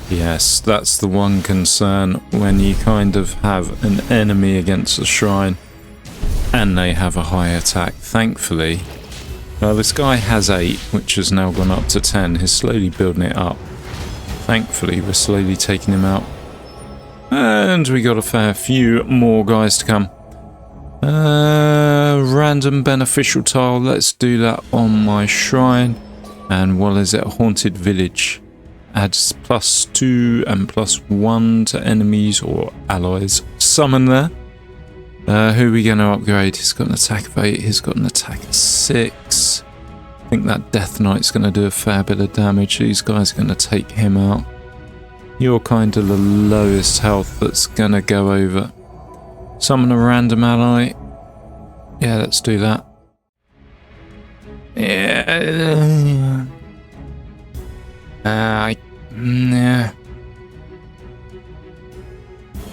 Speaker 1: Yes, that's the one concern when you kind of have an enemy against the shrine and they have a high attack. Thankfully, well, this guy has 8, which has now gone up to 10. He's slowly building it up. Thankfully, we're slowly taking him out. And we got a fair few more guys to come. Random beneficial tile. Let's do that on my shrine. And what is it? Haunted village. Adds +2 and +1 to enemies or allies. Summon there. Who are we going to upgrade? He's got an attack of 8. He's got an attack of 6. I think that Death Knight's going to do a fair bit of damage. These guys are going to take him out. You're kind of the lowest health that's going to go over. Summon a random ally. Yeah, let's do that. Yeah. Yeah.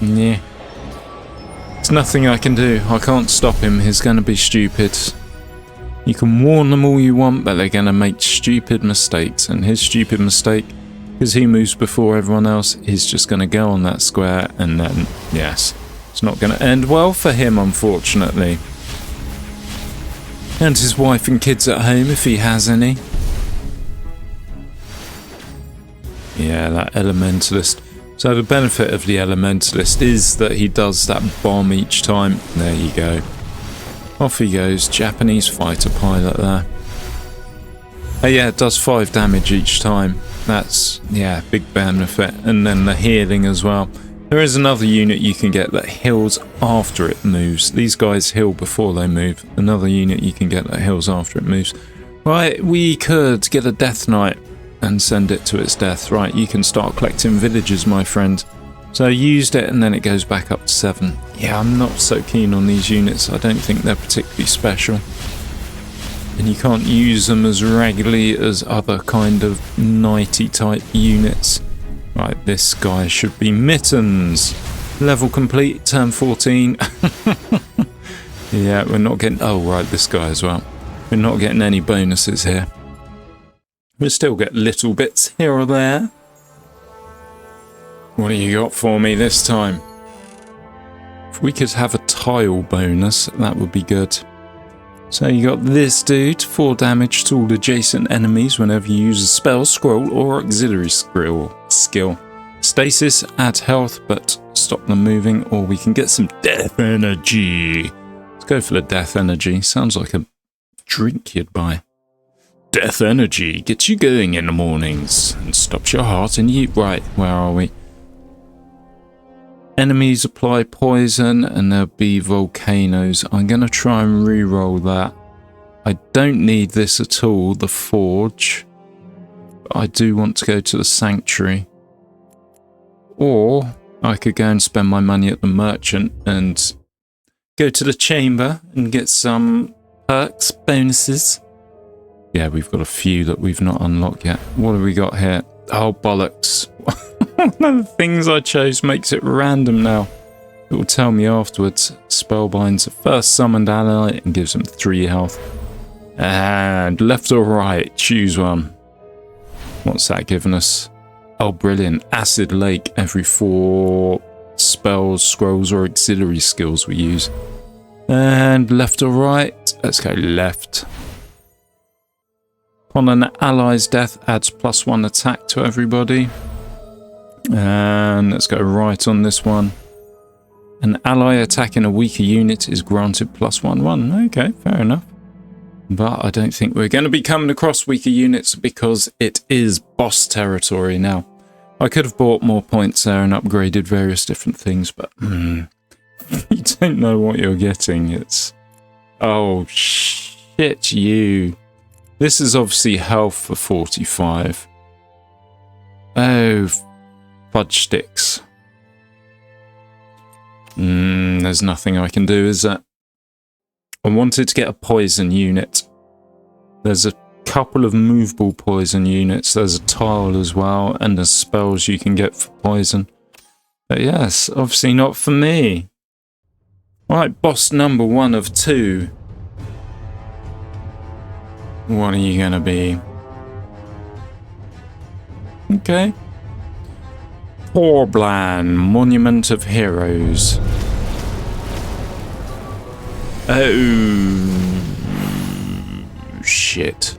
Speaker 1: Yeah. There's nothing I can do. I can't stop him. He's going to be stupid. You can warn them all you want, but they're going to make stupid mistakes. And his stupid mistake, because he moves before everyone else, he's just going to go on that square. And then, yes, it's not going to end well for him, unfortunately. And his wife and kids at home, if he has any. Yeah, that elementalist. So the benefit of the elementalist is that he does that bomb each time. There you go. Off he goes. Japanese fighter pilot there. Oh yeah, it does 5 damage each time. That's, yeah, big benefit. And then the healing as well. There is another unit you can get that heals after it moves. These guys heal before they move. Another unit you can get that heals after it moves. Right, we could get a Death Knight and send it to its death. Right, you can start collecting villages, my friend. So I used it and then it goes back up to 7. Yeah, I'm not so keen on these units. I don't think they're particularly special. And you can't use them as regularly as other kind of knighty type units. Right, this guy should be mittens. Level complete, turn 14. Yeah, we're not getting... Oh, right, this guy as well. We're not getting any bonuses here. We still get little bits here or there. What do you got for me this time? If we could have a tile bonus, that would be good. So you got this dude, 4 damage to all adjacent enemies whenever you use a spell, scroll, or auxiliary skill. Stasis, add health, but stop them moving, or we can get some death energy. Let's go for the death energy. Sounds like a drink you'd buy. Death energy gets you going in the mornings and stops your heart and you... Right, where are we? Enemies apply poison and there'll be volcanoes. I'm going to try and re-roll that. I don't need this at all, the forge. But I do want to go to the sanctuary. Or I could go and spend my money at the merchant and go to the chamber and get some perks, bonuses. Yeah, we've got a few that we've not unlocked yet. What have we got here? Oh, bollocks. One of the things I chose makes it random now. It will tell me afterwards. Spellbinds a first summoned ally and gives them 3 health. And left or right, choose one. What's that giving us? Oh, brilliant. Acid Lake every 4 spells, scrolls, or auxiliary skills we use. And left or right? Let's go left. Upon an ally's death, adds +1 attack to everybody. And let's go right on this one. An ally attacking a weaker unit is granted +1/1. Okay, fair enough. But I don't think we're going to be coming across weaker units because it is boss territory now. I could have bought more points there and upgraded various different things, but you don't know what you're getting. It's... Oh, shit, you. This is obviously health for 45. Oh, fudge sticks. There's nothing I can do, is there? I wanted to get a poison unit. There's a couple of movable poison units. There's a tile as well, and there's spells you can get for poison. But yes, obviously not for me. Right, boss number 1 of 2. What are you gonna be? Okay. Porblan, Monument of Heroes. Oh, shit.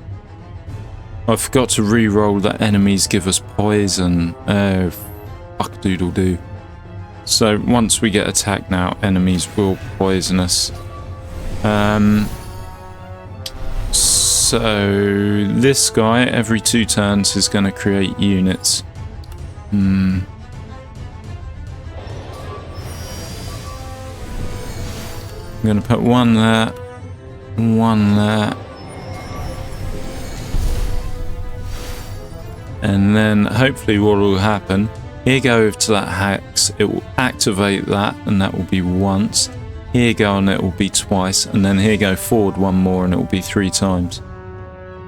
Speaker 1: I forgot to re-roll that enemies give us poison. Oh, fuck doodle doo. So once we get attacked now, enemies will poison us. So this guy, every 2 turns, is going to create units. I'm going to put 1 there, 1 there. And then hopefully what will happen, here go over to that hex, it will activate that, and that will be once. Here go and it will be twice, and then here go forward 1 more and it will be 3 times.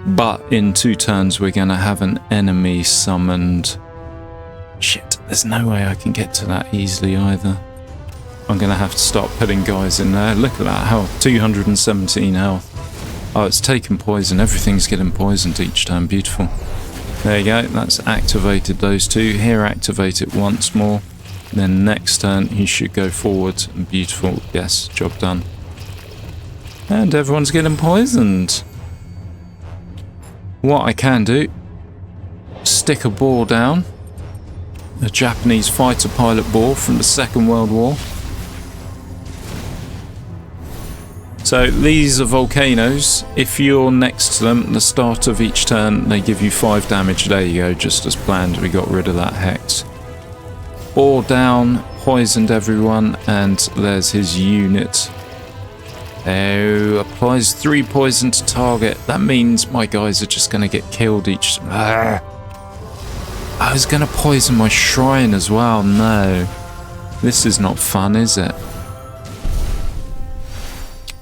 Speaker 1: But in 2 turns we're going to have an enemy summoned. Shit, there's no way I can get to that easily either. I'm going to have to start putting guys in there. Look at that health, 217 health. Oh, it's taking poison. Everything's getting poisoned each turn. Beautiful. There you go. That's activated those 2. Here, activate it once more. Then next turn, he should go forward. Beautiful. Yes, job done. And everyone's getting poisoned. What I can do, stick a ball down. A Japanese fighter pilot ball from the Second World War. So these are volcanoes. If you're next to them at the start of each turn, they give you 5 damage. There you go, just as planned. We got rid of that hex. Bore down, poisoned everyone, and there's his unit. Oh, applies 3 poison to target. That means my guys are just going to get killed each... I was going to poison my shrine as well. No. This is not fun, is it?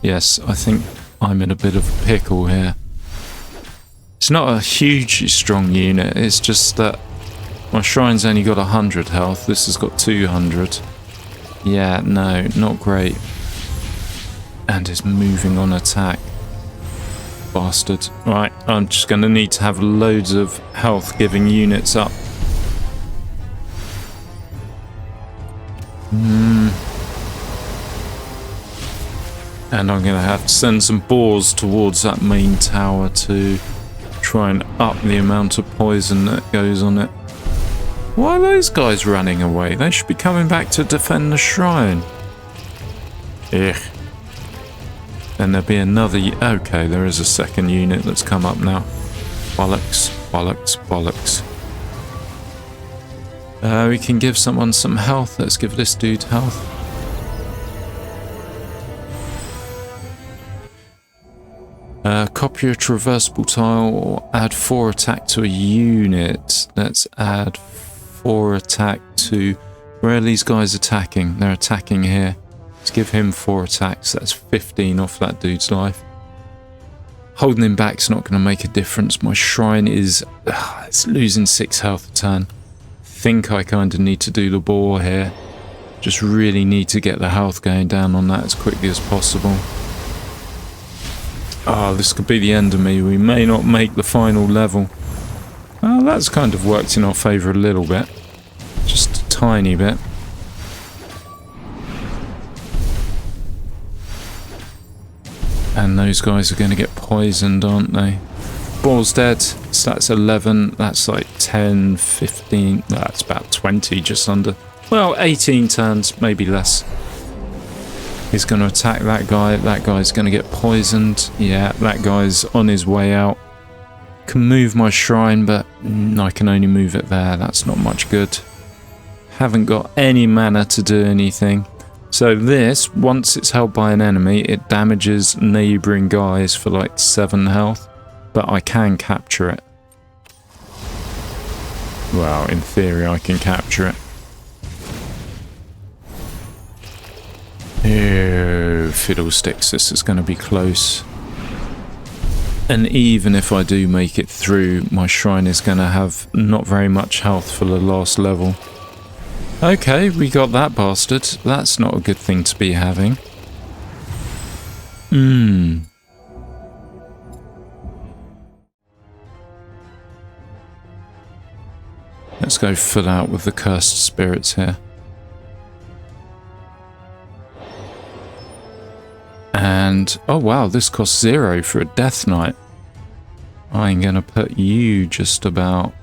Speaker 1: Yes, I think I'm in a bit of a pickle here. It's not a hugely strong unit, it's just that my shrine's only got 100 health, this has got 200. Yeah, no, not great. And it's moving on attack. Bastard. Right, I'm just going to need to have loads of health giving units up. And I'm going to have to send some boars towards that main tower to try and up the amount of poison that goes on it. Why are those guys running away? They should be coming back to defend the shrine. Ugh. Then there'll be another... Okay, there is a second unit that's come up now. Bollocks, bollocks, bollocks. We can give someone some health. Let's give this dude health. Copy a traversable tile or add 4 attack to a unit. Let's add 4 attack to... Where are these guys attacking? They're attacking here. Let's give him 4 attacks. That's 15 off that dude's life. Holding him back's not going to make a difference. My shrine is... it's losing 6 health a turn. I think I kind of need to do the boar here. Just really need to get the health going down on that as quickly as possible. Oh, this could be the end of me. We may not make the final level. Oh, that's kind of worked in our favour a little bit. Just a tiny bit. And those guys are going to get poisoned, aren't they? Boar's dead. So that's 11. That's like 10, 15. That's about 20, just under. Well, 18 turns, maybe less. He's going to attack that guy. That guy's going to get poisoned. Yeah, that guy's on his way out. Can move my shrine, but I can only move it there. That's not much good. Haven't got any mana to do anything. So this, once it's held by an enemy, it damages neighbouring guys for like 7 health. But I can capture it. Well, in theory I can capture it. Ew, fiddlesticks, this is going to be close. And even if I do make it through, my shrine is going to have not very much health for the last level. Okay, we got that bastard. That's not a good thing to be having. Let's go full out with the cursed spirits here. And, oh wow, this costs 0 for a Death Knight. I'm going to put you just about...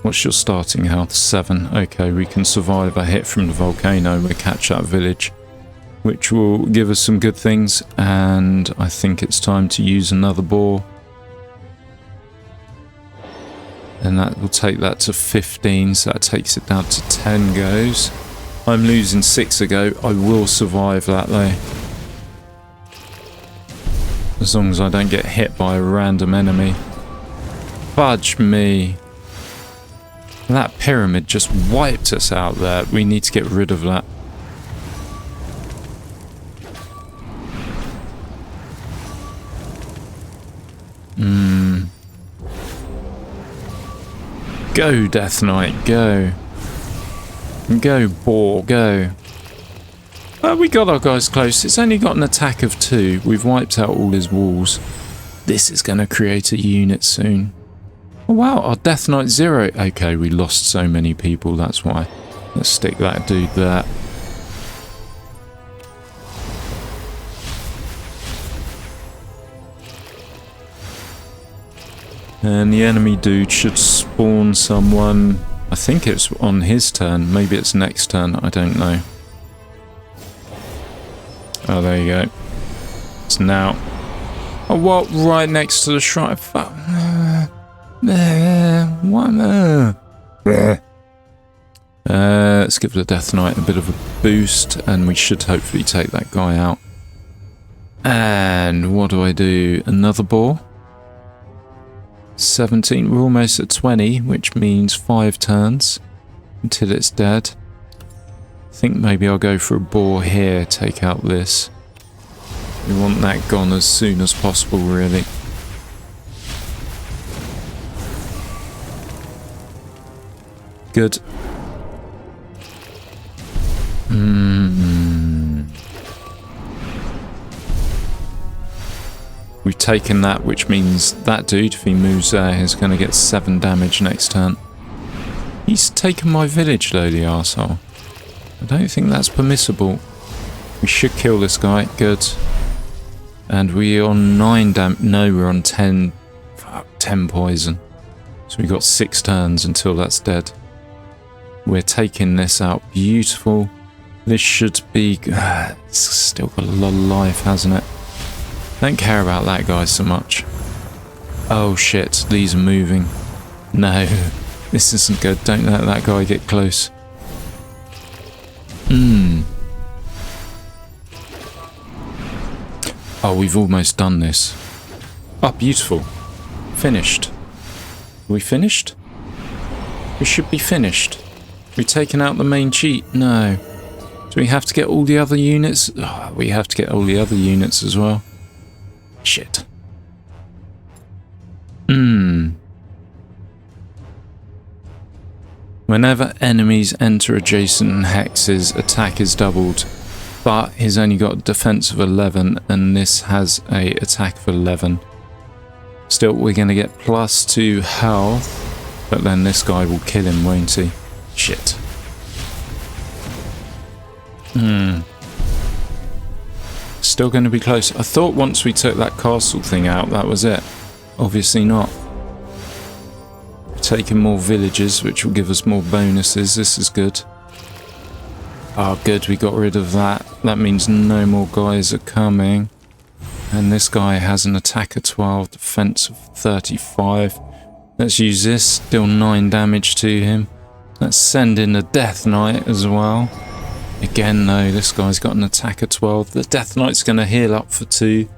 Speaker 1: What's your starting health? 7. Okay, we can survive a hit from the volcano. We'll catch that village, which will give us some good things. And I think it's time to use another boar. And that will take that to 15, so that takes it down to 10 goes. I'm losing 6 a go. I will survive that though. As long as I don't get hit by a random enemy. Fudge me. That pyramid just wiped us out there. We need to get rid of that. Go, Death Knight, go. Go, boar, go. Well, we got our guys close. It's only got an attack of 2. We've wiped out all his walls. This is going to create a unit soon. Oh, wow, our Death Knight 0. Okay, we lost so many people, that's why. Let's stick that dude there. And the enemy dude should spawn someone. I think it's on his turn. Maybe it's next turn. I don't know. Oh, there you go. It's now. Oh, what? Right next to the shrine. Fuck. Let's give the Death Knight a bit of a boost, and we should hopefully take that guy out. And what do I do? Another boar? 17. We're almost at 20, which means 5 turns until it's dead. I think maybe I'll go for a boar here, take out this. We want that gone as soon as possible, really. Good. We've taken that, which means that dude, if he moves there, is going to get 7 damage next turn. He's taken my village though, the arsehole. I don't think that's permissible. We should kill this guy. Good. And we're on 9 damage. No, we're on 10. Fuck, 10 poison. So we got 6 turns until that's dead. We're taking this out. Beautiful. This should be... it's still got a lot of life, hasn't it? Don't care about that guy so much. Oh shit, these are moving. No. This isn't good. Don't let that guy get close. Oh, we've almost done this. Oh, beautiful. Finished. Are we finished? We should be finished. We've taken out the main cheat. No. Do we have to get all the other units? Oh, we have to get all the other units as well. Shit. Whenever enemies enter adjacent hexes, attack is doubled. But he's only got a defense of 11 and this has a attack of 11. Still, we're going to get +2 health, but then this guy will kill him, won't he? Shit. Still going to be close. I thought once we took that castle thing out, that was it. Obviously not. Taking more villages, which will give us more bonuses. This is good. Oh, good. We got rid of that. That means no more guys are coming. And this guy has an attack of 12, defense of 35. Let's use this. Still 9 damage to him. Let's send in the Death Knight as well. Again, though, this guy's got an attack of 12. The Death Knight's going to heal up for 2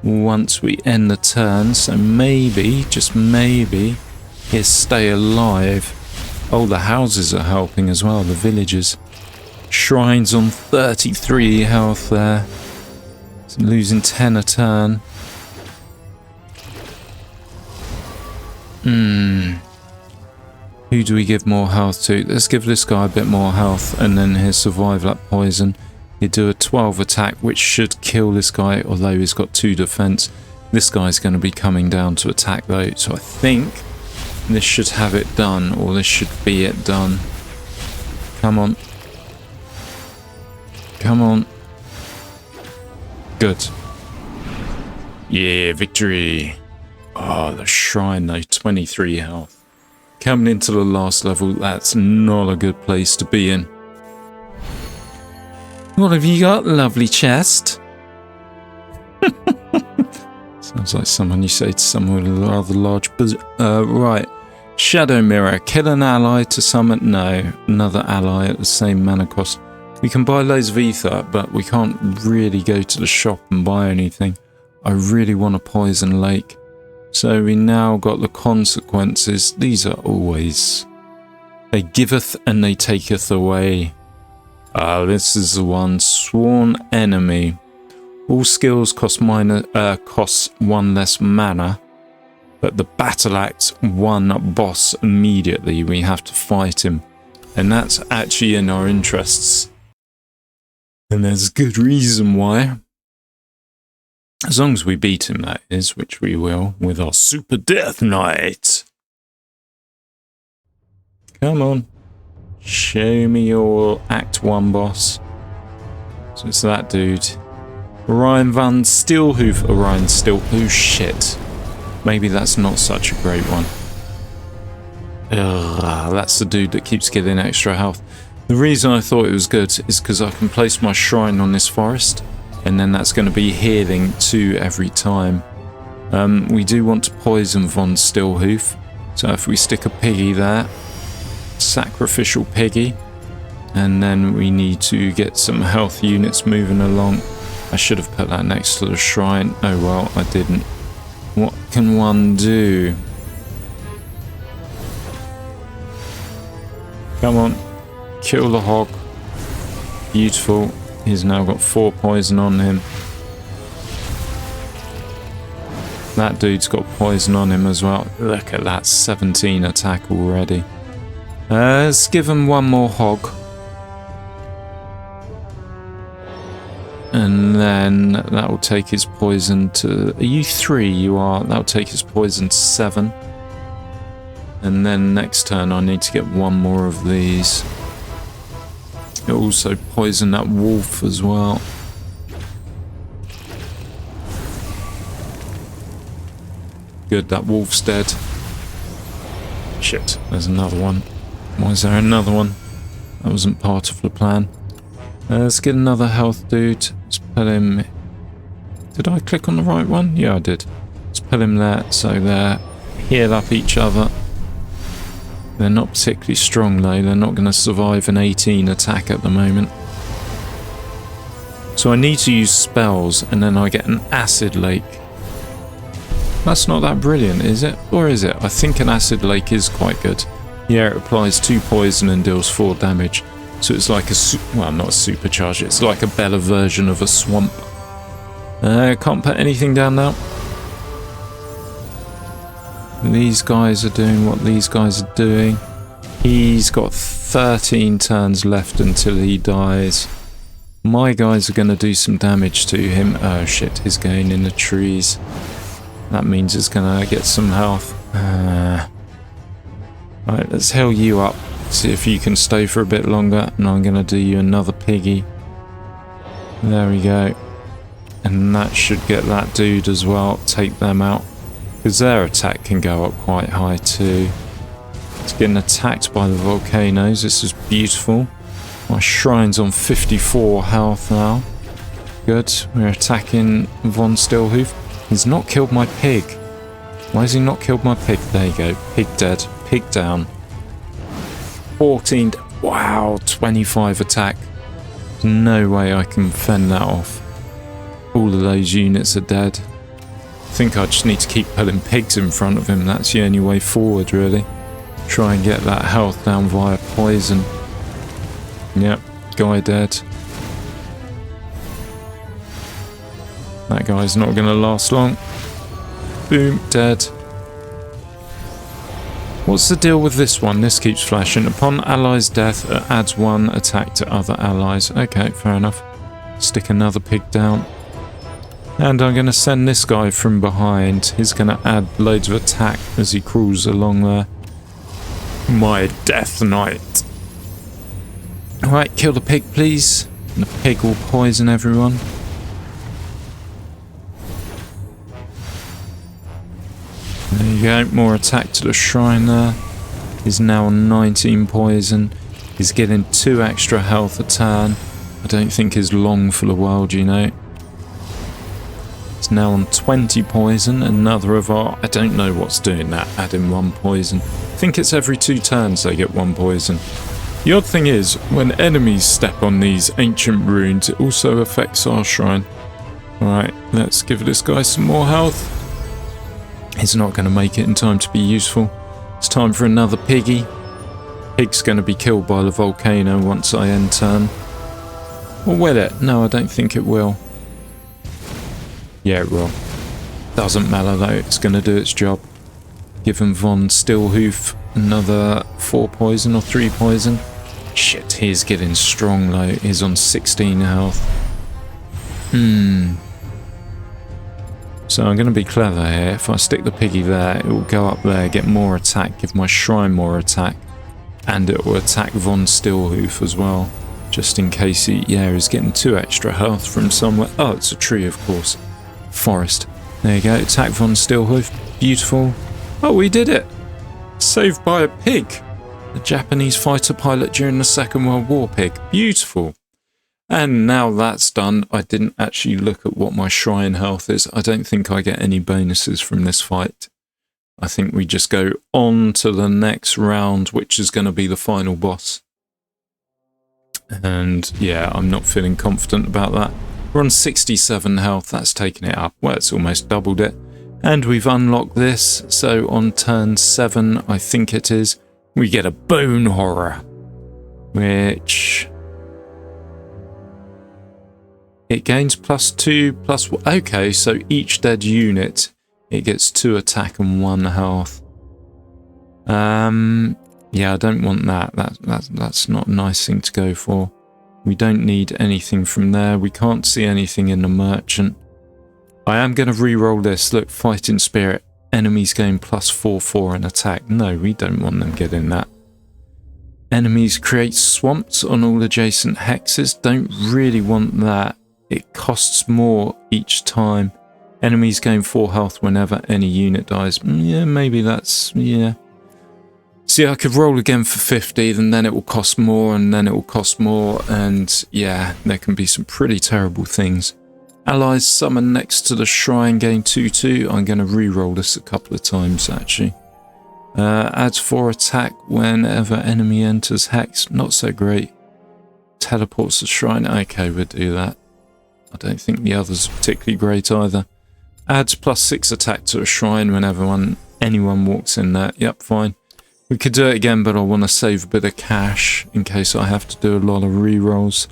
Speaker 1: once we end the turn. So maybe, just maybe, he'll stay alive. Oh, the houses are helping as well, the villagers. Shrines on 33 health there. It's losing 10 a turn. Who do we give more health to? Let's give this guy a bit more health and then he'll survive that poison. He'll do a 12 attack, which should kill this guy, although he's got 2 defense. This guy's going to be coming down to attack though, so I think this should have it done, or this should be it done. Come on. Come on. Good. Yeah, victory. Oh, the shrine though, 23 health. Coming into the last level, that's not a good place to be in. What have you got, lovely chest? Sounds like someone you say to someone with a rather large right. Shadow Mirror. Kill an ally to summon... No, another ally at the same mana cost. We can buy loads of ether, but we can't really go to the shop and buy anything. I really want a poison lake. So we now got the consequences. These are always... They giveth and they taketh away. This is the one. Sworn enemy. All skills cost 1 less mana. But the battle axe, 1 boss immediately. We have to fight him. And that's actually in our interests. And there's good reason why. As long as we beat him, that is, which we will, with our Super Death Knight. Come on. Show me your Act 1 boss. So it's that dude. Orion van Steelhoof. Orion Steelhoof. Shit. Maybe that's not such a great one. Ugh, that's the dude that keeps getting extra health. The reason I thought it was good is because I can place my shrine on this forest. And then that's going to be healing 2 every time. We do want to poison Von Steelhoof. So if we stick a piggy there, sacrificial piggy, and then we need to get some health units moving along. I should have put that next to the shrine. Oh well, I didn't. What can one do? Come on, kill the hog. Beautiful. He's now got 4 poison on him. That dude's got poison on him as well. Look at that, 17 attack already. Let's give him 1 more hog. And then that will take his poison to... Are you 3? You are. That will take his poison to 7. And then next turn I need to get 1 more of these. It'll also poison that wolf as well. Good, that wolf's dead. Shit, there's another one. Why is there another one? That wasn't part of the plan. Let's get another health dude. Let's put him... Did I click on the right one? Yeah, I did. Let's put him there, so there. Heal up each other. They're not particularly strong though. They're not going to survive an 18 attack at the moment. So I need to use spells and then I get an acid lake. That's not that brilliant, is it? Or is it? I think an acid lake is quite good. Yeah, it applies 2 poison and deals 4 damage. So it's like a, well, not a supercharge, it's like a better version of a swamp. Can't put anything down now. These guys are doing what these guys are doing. He's got 13 turns left until he dies. My guys are going to do some damage to him. Oh shit, he's going in the trees. That means it's going to get some health. Right, let's heal you up. See if you can stay for a bit longer. And I'm going to do you another piggy. There we go. And that should get that dude as well. Take them out. Because their attack can go up quite high too. It's getting attacked by the volcanoes. This is beautiful. My shrine's on 54 health now. Good. We're attacking Von Stillhoof. He's not killed my pig. Why has he not killed my pig? There you go. Pig dead. Pig down. 14. Wow. 25 attack. No way I can fend that off. All of those units are dead. I think I just need to keep pulling pigs in front of him. That's the only way forward, really. Try and get that health down via poison. Yep, guy dead. That guy's not going to last long. Boom, dead. What's the deal with this one? This keeps flashing. Upon allies' death, it adds 1 attack to other allies. Okay, fair enough. Stick another pig down. And I'm going to send this guy from behind. He's going to add loads of attack as he crawls along there. My Death Knight. Alright, kill the pig, please. And the pig will poison everyone. There you go. More attack to the shrine there. He's now on 19 poison. He's getting 2 extra health a turn. I don't think he's long for the world, you know. It's now on 20 poison. Another of our... I don't know what's doing that, adding 1 poison. I think it's every 2 turns they get 1 poison. The odd thing is, when enemies step on these ancient ruins, it also affects our shrine. Alright, let's give this guy some more health. He's not going to make it in time to be useful. It's time for another piggy. Pig's going to be killed by the volcano once I end turn. Or will it? No, I don't think it will. Yeah, it will. Doesn't matter though, it's going to do its job. Given Von Stillhoof another 4 poison or 3 poison. Shit, he's getting strong though. He's on 16 health. So I'm going to be clever here. If I stick the piggy there, it will go up there, get more attack, give my shrine more attack. And it will attack Von Stillhoof as well. Just in case he, yeah, he's getting 2 extra health from somewhere. Oh, it's a tree, of course. Forest. There you go. Attack Von Stillhoof. Beautiful. Oh, we did it. Saved by a pig. The Japanese fighter pilot during the Second World War pig. Beautiful. And now that's done, I didn't actually look at what my shrine health is. I don't think I get any bonuses from this fight. I think we just go on to the next round, which is going to be the final boss. And yeah, I'm not feeling confident about that. We're on 67 health, that's taken it up. Well, it's almost doubled it. And we've unlocked this, so on turn 7, I think it is, we get a bone horror. Which... it gains +2, +1. Okay, so each dead unit, it gets 2 attack and 1 health. Yeah, I don't want that. That's not a nice thing to go for. We don't need anything from there. We can't see anything in the merchant. I am going to re-roll this. Look, fighting spirit. Enemies gain +4/4 in attack. No, we don't want them getting that. Enemies create swamps on all adjacent hexes. Don't really want that. It costs more each time. Enemies gain 4 health whenever any unit dies. Yeah, maybe that's... yeah. See, I could roll again for 50, and then it will cost more, and then it will cost more, and yeah, there can be some pretty terrible things. Allies summon next to the shrine gain 2/2. I'm going to re-roll this a couple of times, actually. Adds 4 attack whenever enemy enters hex. Not so great. Teleports the shrine. Okay, we'll do that. I don't think the others are particularly great either. Adds +6 attack to a shrine whenever anyone walks in there. Yep, fine. We could do it again, but I want to save a bit of cash in case I have to do a lot of rerolls.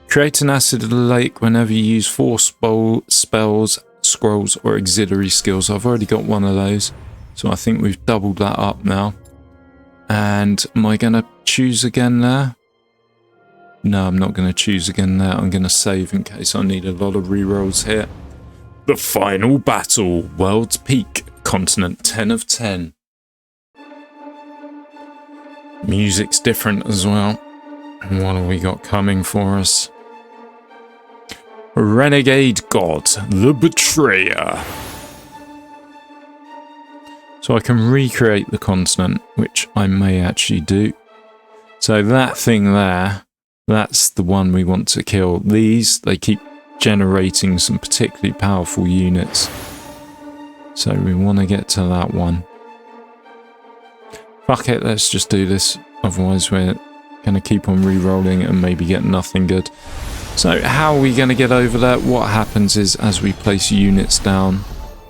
Speaker 1: Create an acid lake whenever you use 4 spells, scrolls, or auxiliary skills. I've already got one of those, so I think we've doubled that up now. And am I going to choose again there? No, I'm not going to choose again there. I'm going to save in case I need a lot of rerolls here. The final battle, World's Peak, Continent 10 of 10. Music's different as well. What have we got coming for us? Renegade God, the Betrayer. So I can recreate the continent, which I may actually do. So that thing there, that's the one we want to kill. These, they keep generating some particularly powerful units. So we want to get to that one. Fuck it, let's just do this. Otherwise we're going to keep on re-rolling and maybe get nothing good. So how are we going to get over that? What happens is as we place units down,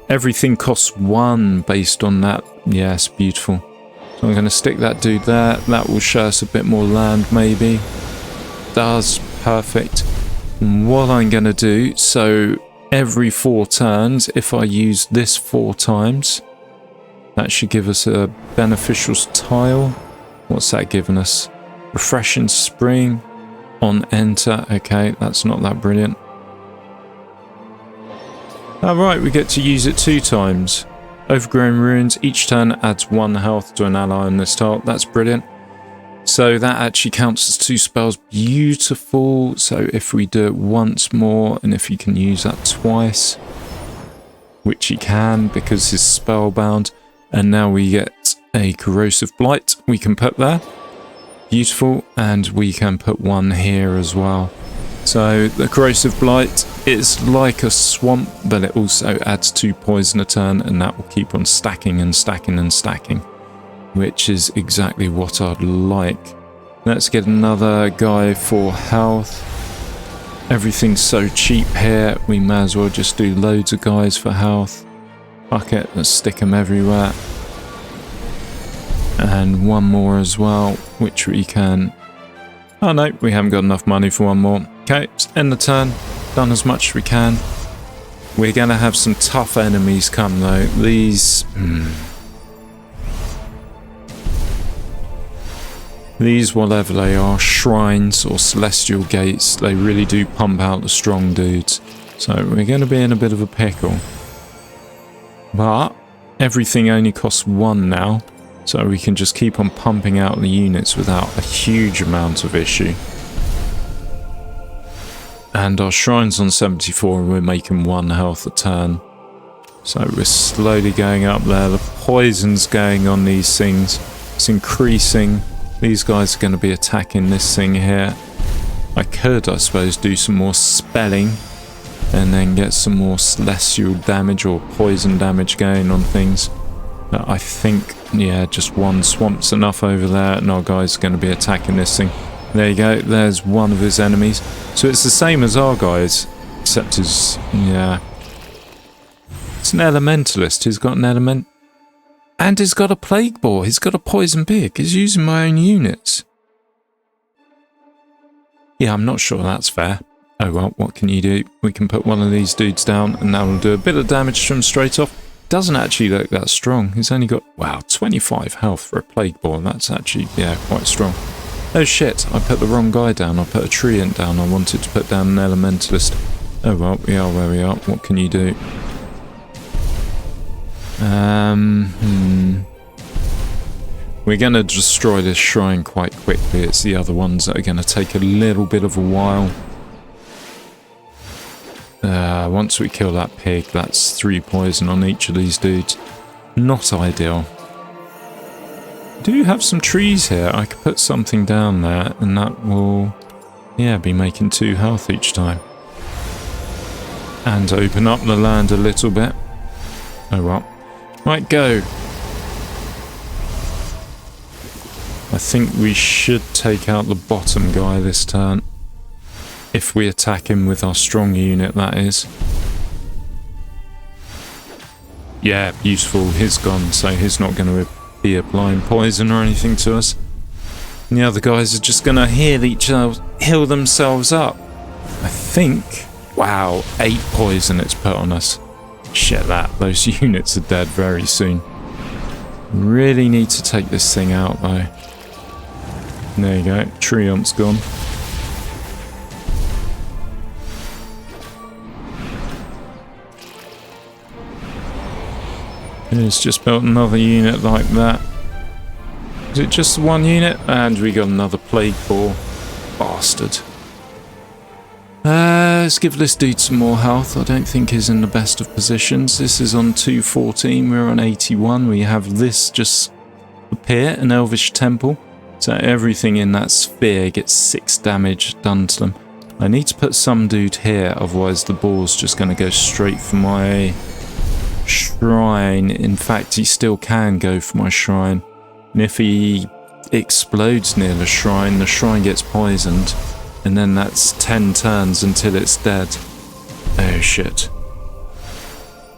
Speaker 1: everything costs 1 based on that. Yes, beautiful. So I'm going to stick that dude there. That will show us a bit more land maybe. Does. Perfect. And what I'm going to do, so every 4 turns, if I use this 4 times, that should give us a beneficial tile. What's that giving us? Refreshing spring on enter. Okay, that's not that brilliant. Alright, we get to use it 2 times. Overgrown ruins. Each turn adds 1 health to an ally on this tile. That's brilliant. So that actually counts as 2 spells. Beautiful. So if we do it once more, and if you can use that twice, which you can because he's spellbound, and now we get a corrosive blight we can put there. Beautiful. And we can put 1 here as well. So the corrosive blight is like a swamp, but it also adds 2 poison a turn, and that will keep on stacking and stacking and stacking, which is exactly what I'd like. Let's get another guy for health. Everything's so cheap here, we may as well just do loads of guys for health. Fuck it, let's stick them everywhere. And 1 more as well, which we can... Oh no, we haven't got enough money for 1 more. Okay, let's end the turn. Done as much as we can. We're going to have some tough enemies come though. These... These, whatever they are, shrines or celestial gates, they really do pump out the strong dudes. So we're going to be in a bit of a pickle. But everything only costs 1 now. So we can just keep on pumping out the units without a huge amount of issue. And our shrine's on 74 and we're making 1 health a turn. So we're slowly going up there. The poison's going on these things. It's increasing. These guys are going to be attacking this thing here. I could, I suppose, do some more spelling and then get some more celestial damage or poison damage going on things. But I think, yeah, just 1 swamp's enough over there, and our guy's going to be attacking this thing. There you go, there's 1 of his enemies. So it's the same as our guys, except his, yeah. It's an elementalist, he's got an element. And he's got a plague boar, he's got a poison pig, he's using my own units. Yeah, I'm not sure that's fair. Oh well, what can you do? We can put 1 of these dudes down, and that will do a bit of damage to him straight off. Doesn't actually look that strong. He's only got, wow, 25 health for a plague boar. That's actually, yeah, quite strong. Oh shit, I put the wrong guy down. I put a treant down. I wanted to put down an elementalist. Oh well, we are where we are. What can you do? We're going to destroy this shrine quite quickly. It's the other ones that are going to take a little bit of a while. Once we kill that pig, that's 3 poison on each of these dudes. Not ideal. Do you have some trees here? I could put something down there and that will, yeah, be making 2 health each time. And open up the land a little bit. Oh well. Right, go. I think we should take out the bottom guy this turn. If we attack him with our strong unit, that is. Yeah, useful. He's gone, so he's not going to be applying poison or anything to us. And the other guys are just going to heal themselves up. I think. Wow, 8 poison it's put on us. Shit that. Those units are dead very soon. Really need to take this thing out though. There you go. Triumph's gone. It's just built another unit like that. Is it just one unit? And we got another plague ball. Bastard. Let's give this dude some more health. I don't think he's in the best of positions. This is on 214. We're on 81. We have this just appear, an Elvish Temple. So everything in that sphere gets 6 damage done to them. I need to put some dude here, otherwise the ball's just going to go straight for my shrine. In fact, he still can go for my shrine. And if he explodes near the shrine gets poisoned. And then that's 10 turns until it's dead. Oh shit.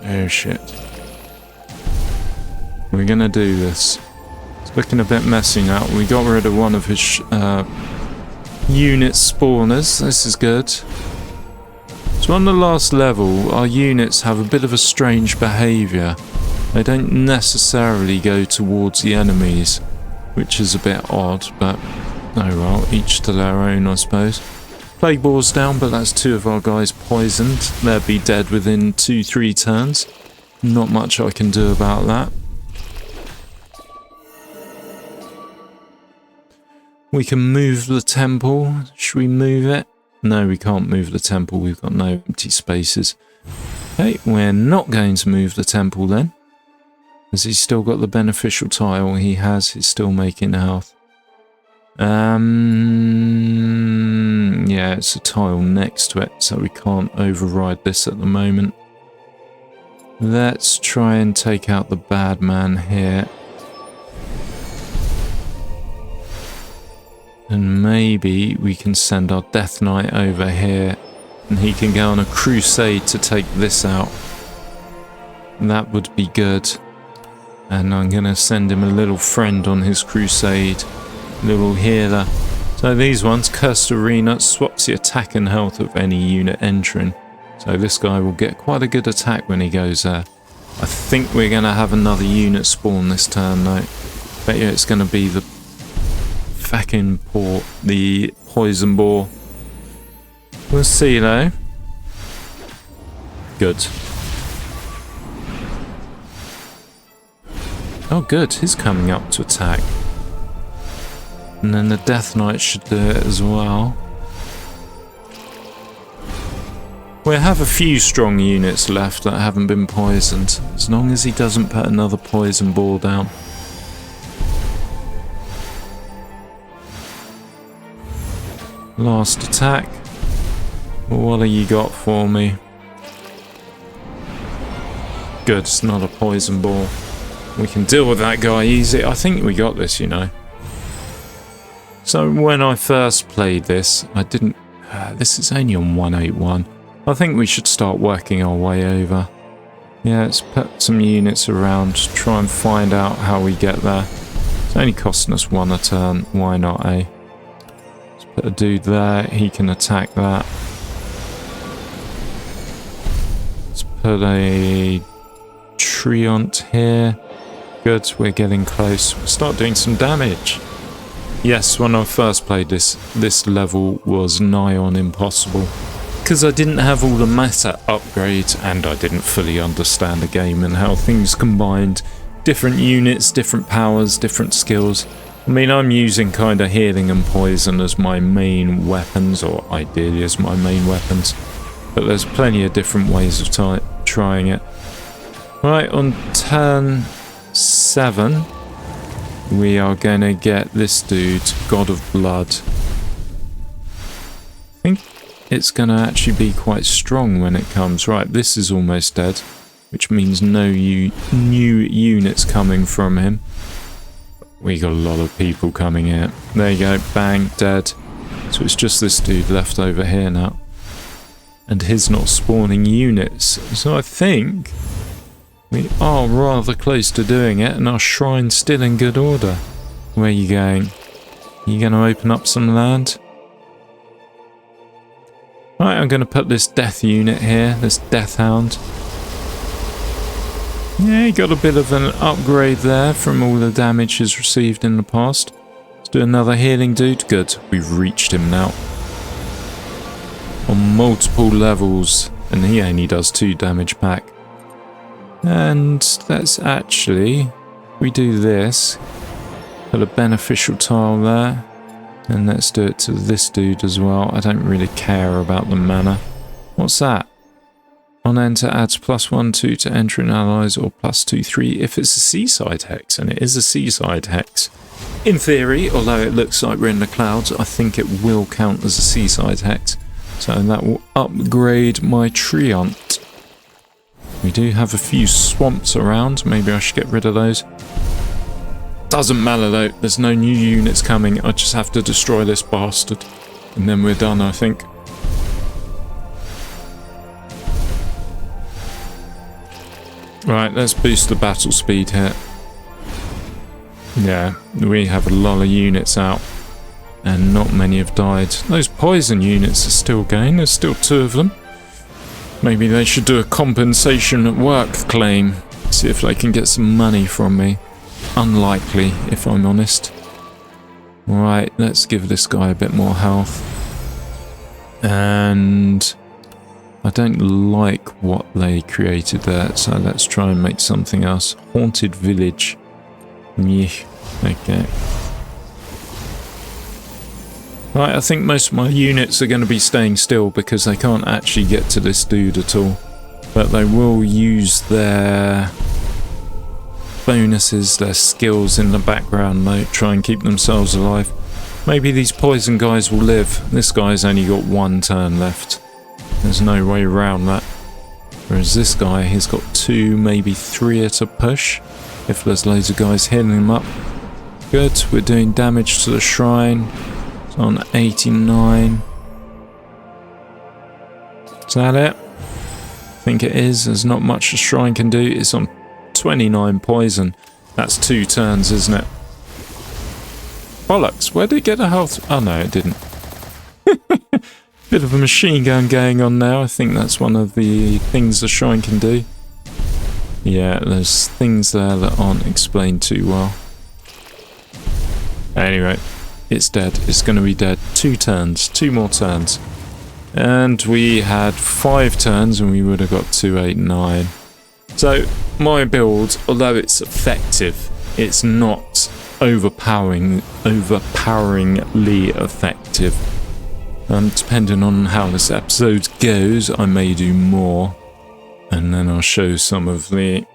Speaker 1: Oh shit. We're going to do this. It's looking a bit messy now. We got rid of one of his unit spawners. This is good. So on the last level, our units have a bit of a strange behaviour. They don't necessarily go towards the enemies, which is a bit odd, but oh well, each to their own, I suppose. Plague Ball's down, but that's 2 of our guys poisoned. They'll be dead within 2-3 turns. Not much I can do about that. We can move the temple. Should we move it? No, we can't move the temple. We've got no empty spaces. Okay, we're not going to move the temple then. Has he still got the beneficial tile? He has. He's still making health. Yeah, it's a tile next to it, so we can't override this at the moment. Let's try and take out the bad man here. And maybe we can send our Death Knight over here and he can go on a crusade to take this out. That would be good. And I'm going to send him a little friend on his crusade. Little healer. So these ones, Cursed Arena, swaps the attack and health of any unit entering. So this guy will get quite a good attack when he goes there. I think we're going to have another unit spawn this turn though. Bet you it's going to be the fucking the poison ball. We'll see though. Good. Oh good, he's coming up to attack. And then the Death Knight should do it as well. We have a few strong units left that haven't been poisoned, as long as he doesn't put another poison ball down. Last attack. What have you got for me? Good, it's not a poison ball. We can deal with that guy easy. I think we got this, you know. So when I first played this, I didn't... this is only on 181. I think we should start working our way over. Yeah, let's put some units around, try and find out how we get there. It's only costing us 1 a turn, why not, eh? Let's put a dude there, he can attack that. Let's put a Treant here. Good, we're getting close. We'll start doing some damage. Yes, when I first played this level was nigh on impossible. Because I didn't have all the meta upgrades and I didn't fully understand the game and how things combined. Different units, different powers, different skills. I mean, I'm using kind of healing and poison as my main weapons, or ideally as my main weapons. But there's plenty of different ways of trying it. Right, on turn 7, we are going to get this dude, God of Blood. I think it's going to actually be quite strong when it comes. Right, this is almost dead, which means no new units coming from him. We got a lot of people coming here. There you go, bang, dead. So it's just this dude left over here now. And he's not spawning units. So I think we are rather close to doing it, and our shrine's still in good order. Where are you going? Are you going to open up some land? Right, I'm going to put this death unit here, this death hound. Yeah, he got a bit of an upgrade there from all the damage he's received in the past. Let's do another healing dude. Good, we've reached him now. On multiple levels, and he only does 2 damage back. And let's actually, we do this, put a beneficial tile there. And let's do it to this dude as well. I don't really care about the mana. What's that? On enter adds +1/+2 to entering allies, or +2/+3 if it's a seaside hex, and it is a seaside hex. In theory, although it looks like we're in the clouds, I think it will count as a seaside hex. So that will upgrade my treant. We do have a few swamps around. Maybe I should get rid of those. Doesn't matter though, there's no new units coming. I just have to destroy this bastard. And then we're done, I think. Right, let's boost the battle speed here. Yeah, we have a lot of units out. And not many have died. Those poison units are still going, there's still 2 of them. Maybe they should do a compensation at work claim. See if they can get some money from me. Unlikely, if I'm honest. Right, let's give this guy a bit more health. And I don't like what they created there, so let's try and make something else. Haunted village. Yeah, okay. Right, I think most of my units are going to be staying still because they can't actually get to this dude at all. But they will use their bonuses, their skills in the background though, try and keep themselves alive. Maybe these poison guys will live. This guy's only got 1 turn left. There's no way around that. Whereas this guy, he's got 2, maybe 3 at a push. If there's loads of guys hitting him up. Good, we're doing damage to the shrine. It's on 89. Is that it? I think it is. There's not much the shrine can do. It's on 29 poison. That's 2 turns, isn't it? Bollocks, where did it get a health? Oh no, it didn't. Bit of a machine gun going on now. I think that's one of the things the shrine can do. Yeah, there's things there that aren't explained too well. Anyway, it's dead. It's going to be dead. 2 turns. 2 more turns. And we had 5 turns and we would have got 2, 8, 9. So, my build, although it's effective, it's not overpoweringly effective. Depending on how this episode goes, I may do more. And then I'll show some of the,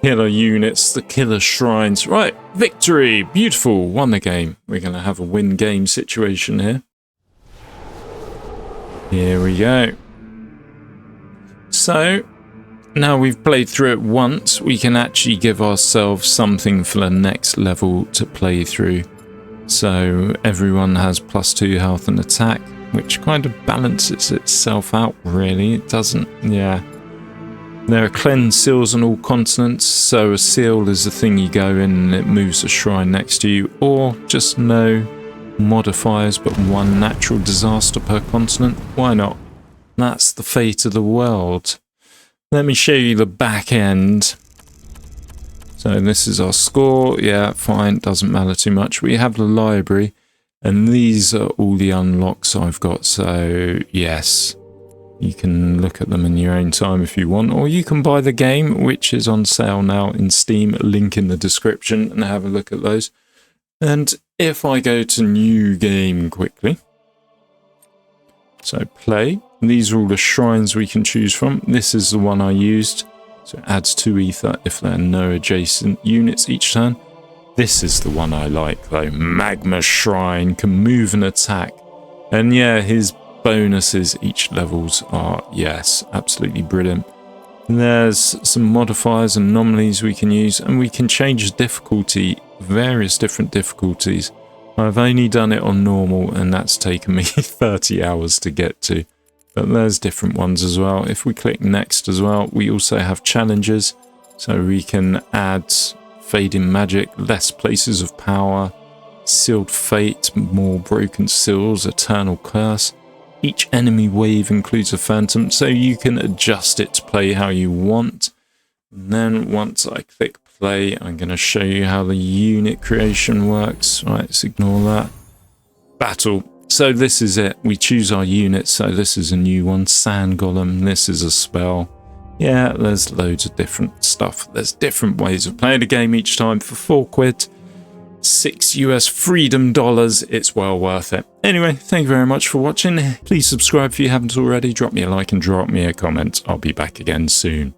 Speaker 1: killer units, the killer shrines. Right, victory! Beautiful! Won the game. We're going to have a win game situation here. Here we go. So, now we've played through it once, we can actually give ourselves something for the next level to play through. So everyone has +2 health and attack, which kind of balances itself out, really. It doesn't, There are cleanse seals on all continents, so a seal is the thing you go in and it moves a shrine next to you, or just no modifiers but 1 natural disaster per continent. Why not? That's the fate of the world. Let me show you the back end. So this is our score. Yeah, fine, doesn't matter too much. We have the library, and these are all the unlocks I've got. So yes, you can look at them in your own time if you want, or you can buy the game, which is on sale now in Steam. Link in the description, and have a look at those. And if I go to new game quickly, so play. These are all the shrines we can choose from. This is the one I used. So it adds 2 ether if there are no adjacent units each turn. This is the one I like though. Magma Shrine, can move and attack. And yeah, his bonuses each levels are, yes, absolutely brilliant. And there's some modifiers and anomalies we can use, and we can change the difficulty various different difficulties. I've only done it on normal, and that's taken me 30 hours to get to. But there's different ones as well. If we click next as well, we also have challenges. So we can add fading magic, less places of power, sealed fate, more broken seals, eternal curse. Each enemy wave includes a phantom, so you can adjust it to play how you want. And then once I click play, I'm going to show you how the unit creation works. Right, let's ignore that. Battle. So this is it. We choose our unit. So this is a new one, Sand Golem. This is a spell. Yeah, there's loads of different stuff. There's different ways of playing the game each time for £4. 6 US freedom dollars. It's well worth it. Anyway, thank you very much for watching. Please subscribe if you haven't already. Drop me a like and drop me a comment. I'll be back again soon.